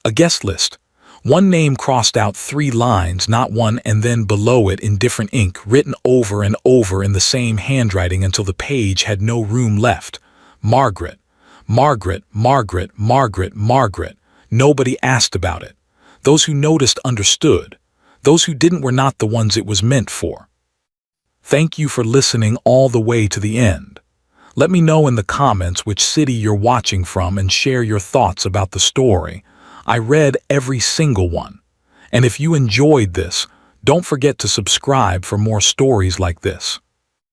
Speaker 1: A guest list. One name crossed out 3 lines, not one, and then below it in different ink, written over and over in the same handwriting until the page had no room left. Margaret, Margaret, Margaret, Margaret, Margaret. Nobody asked about it. Those who noticed understood. Those who didn't were not the ones it was meant for. Thank you for listening all the way to the end. Let me know in the comments which city you're watching from and share your thoughts about the story. I read every single one. And if you enjoyed this, don't forget to subscribe for more stories like this.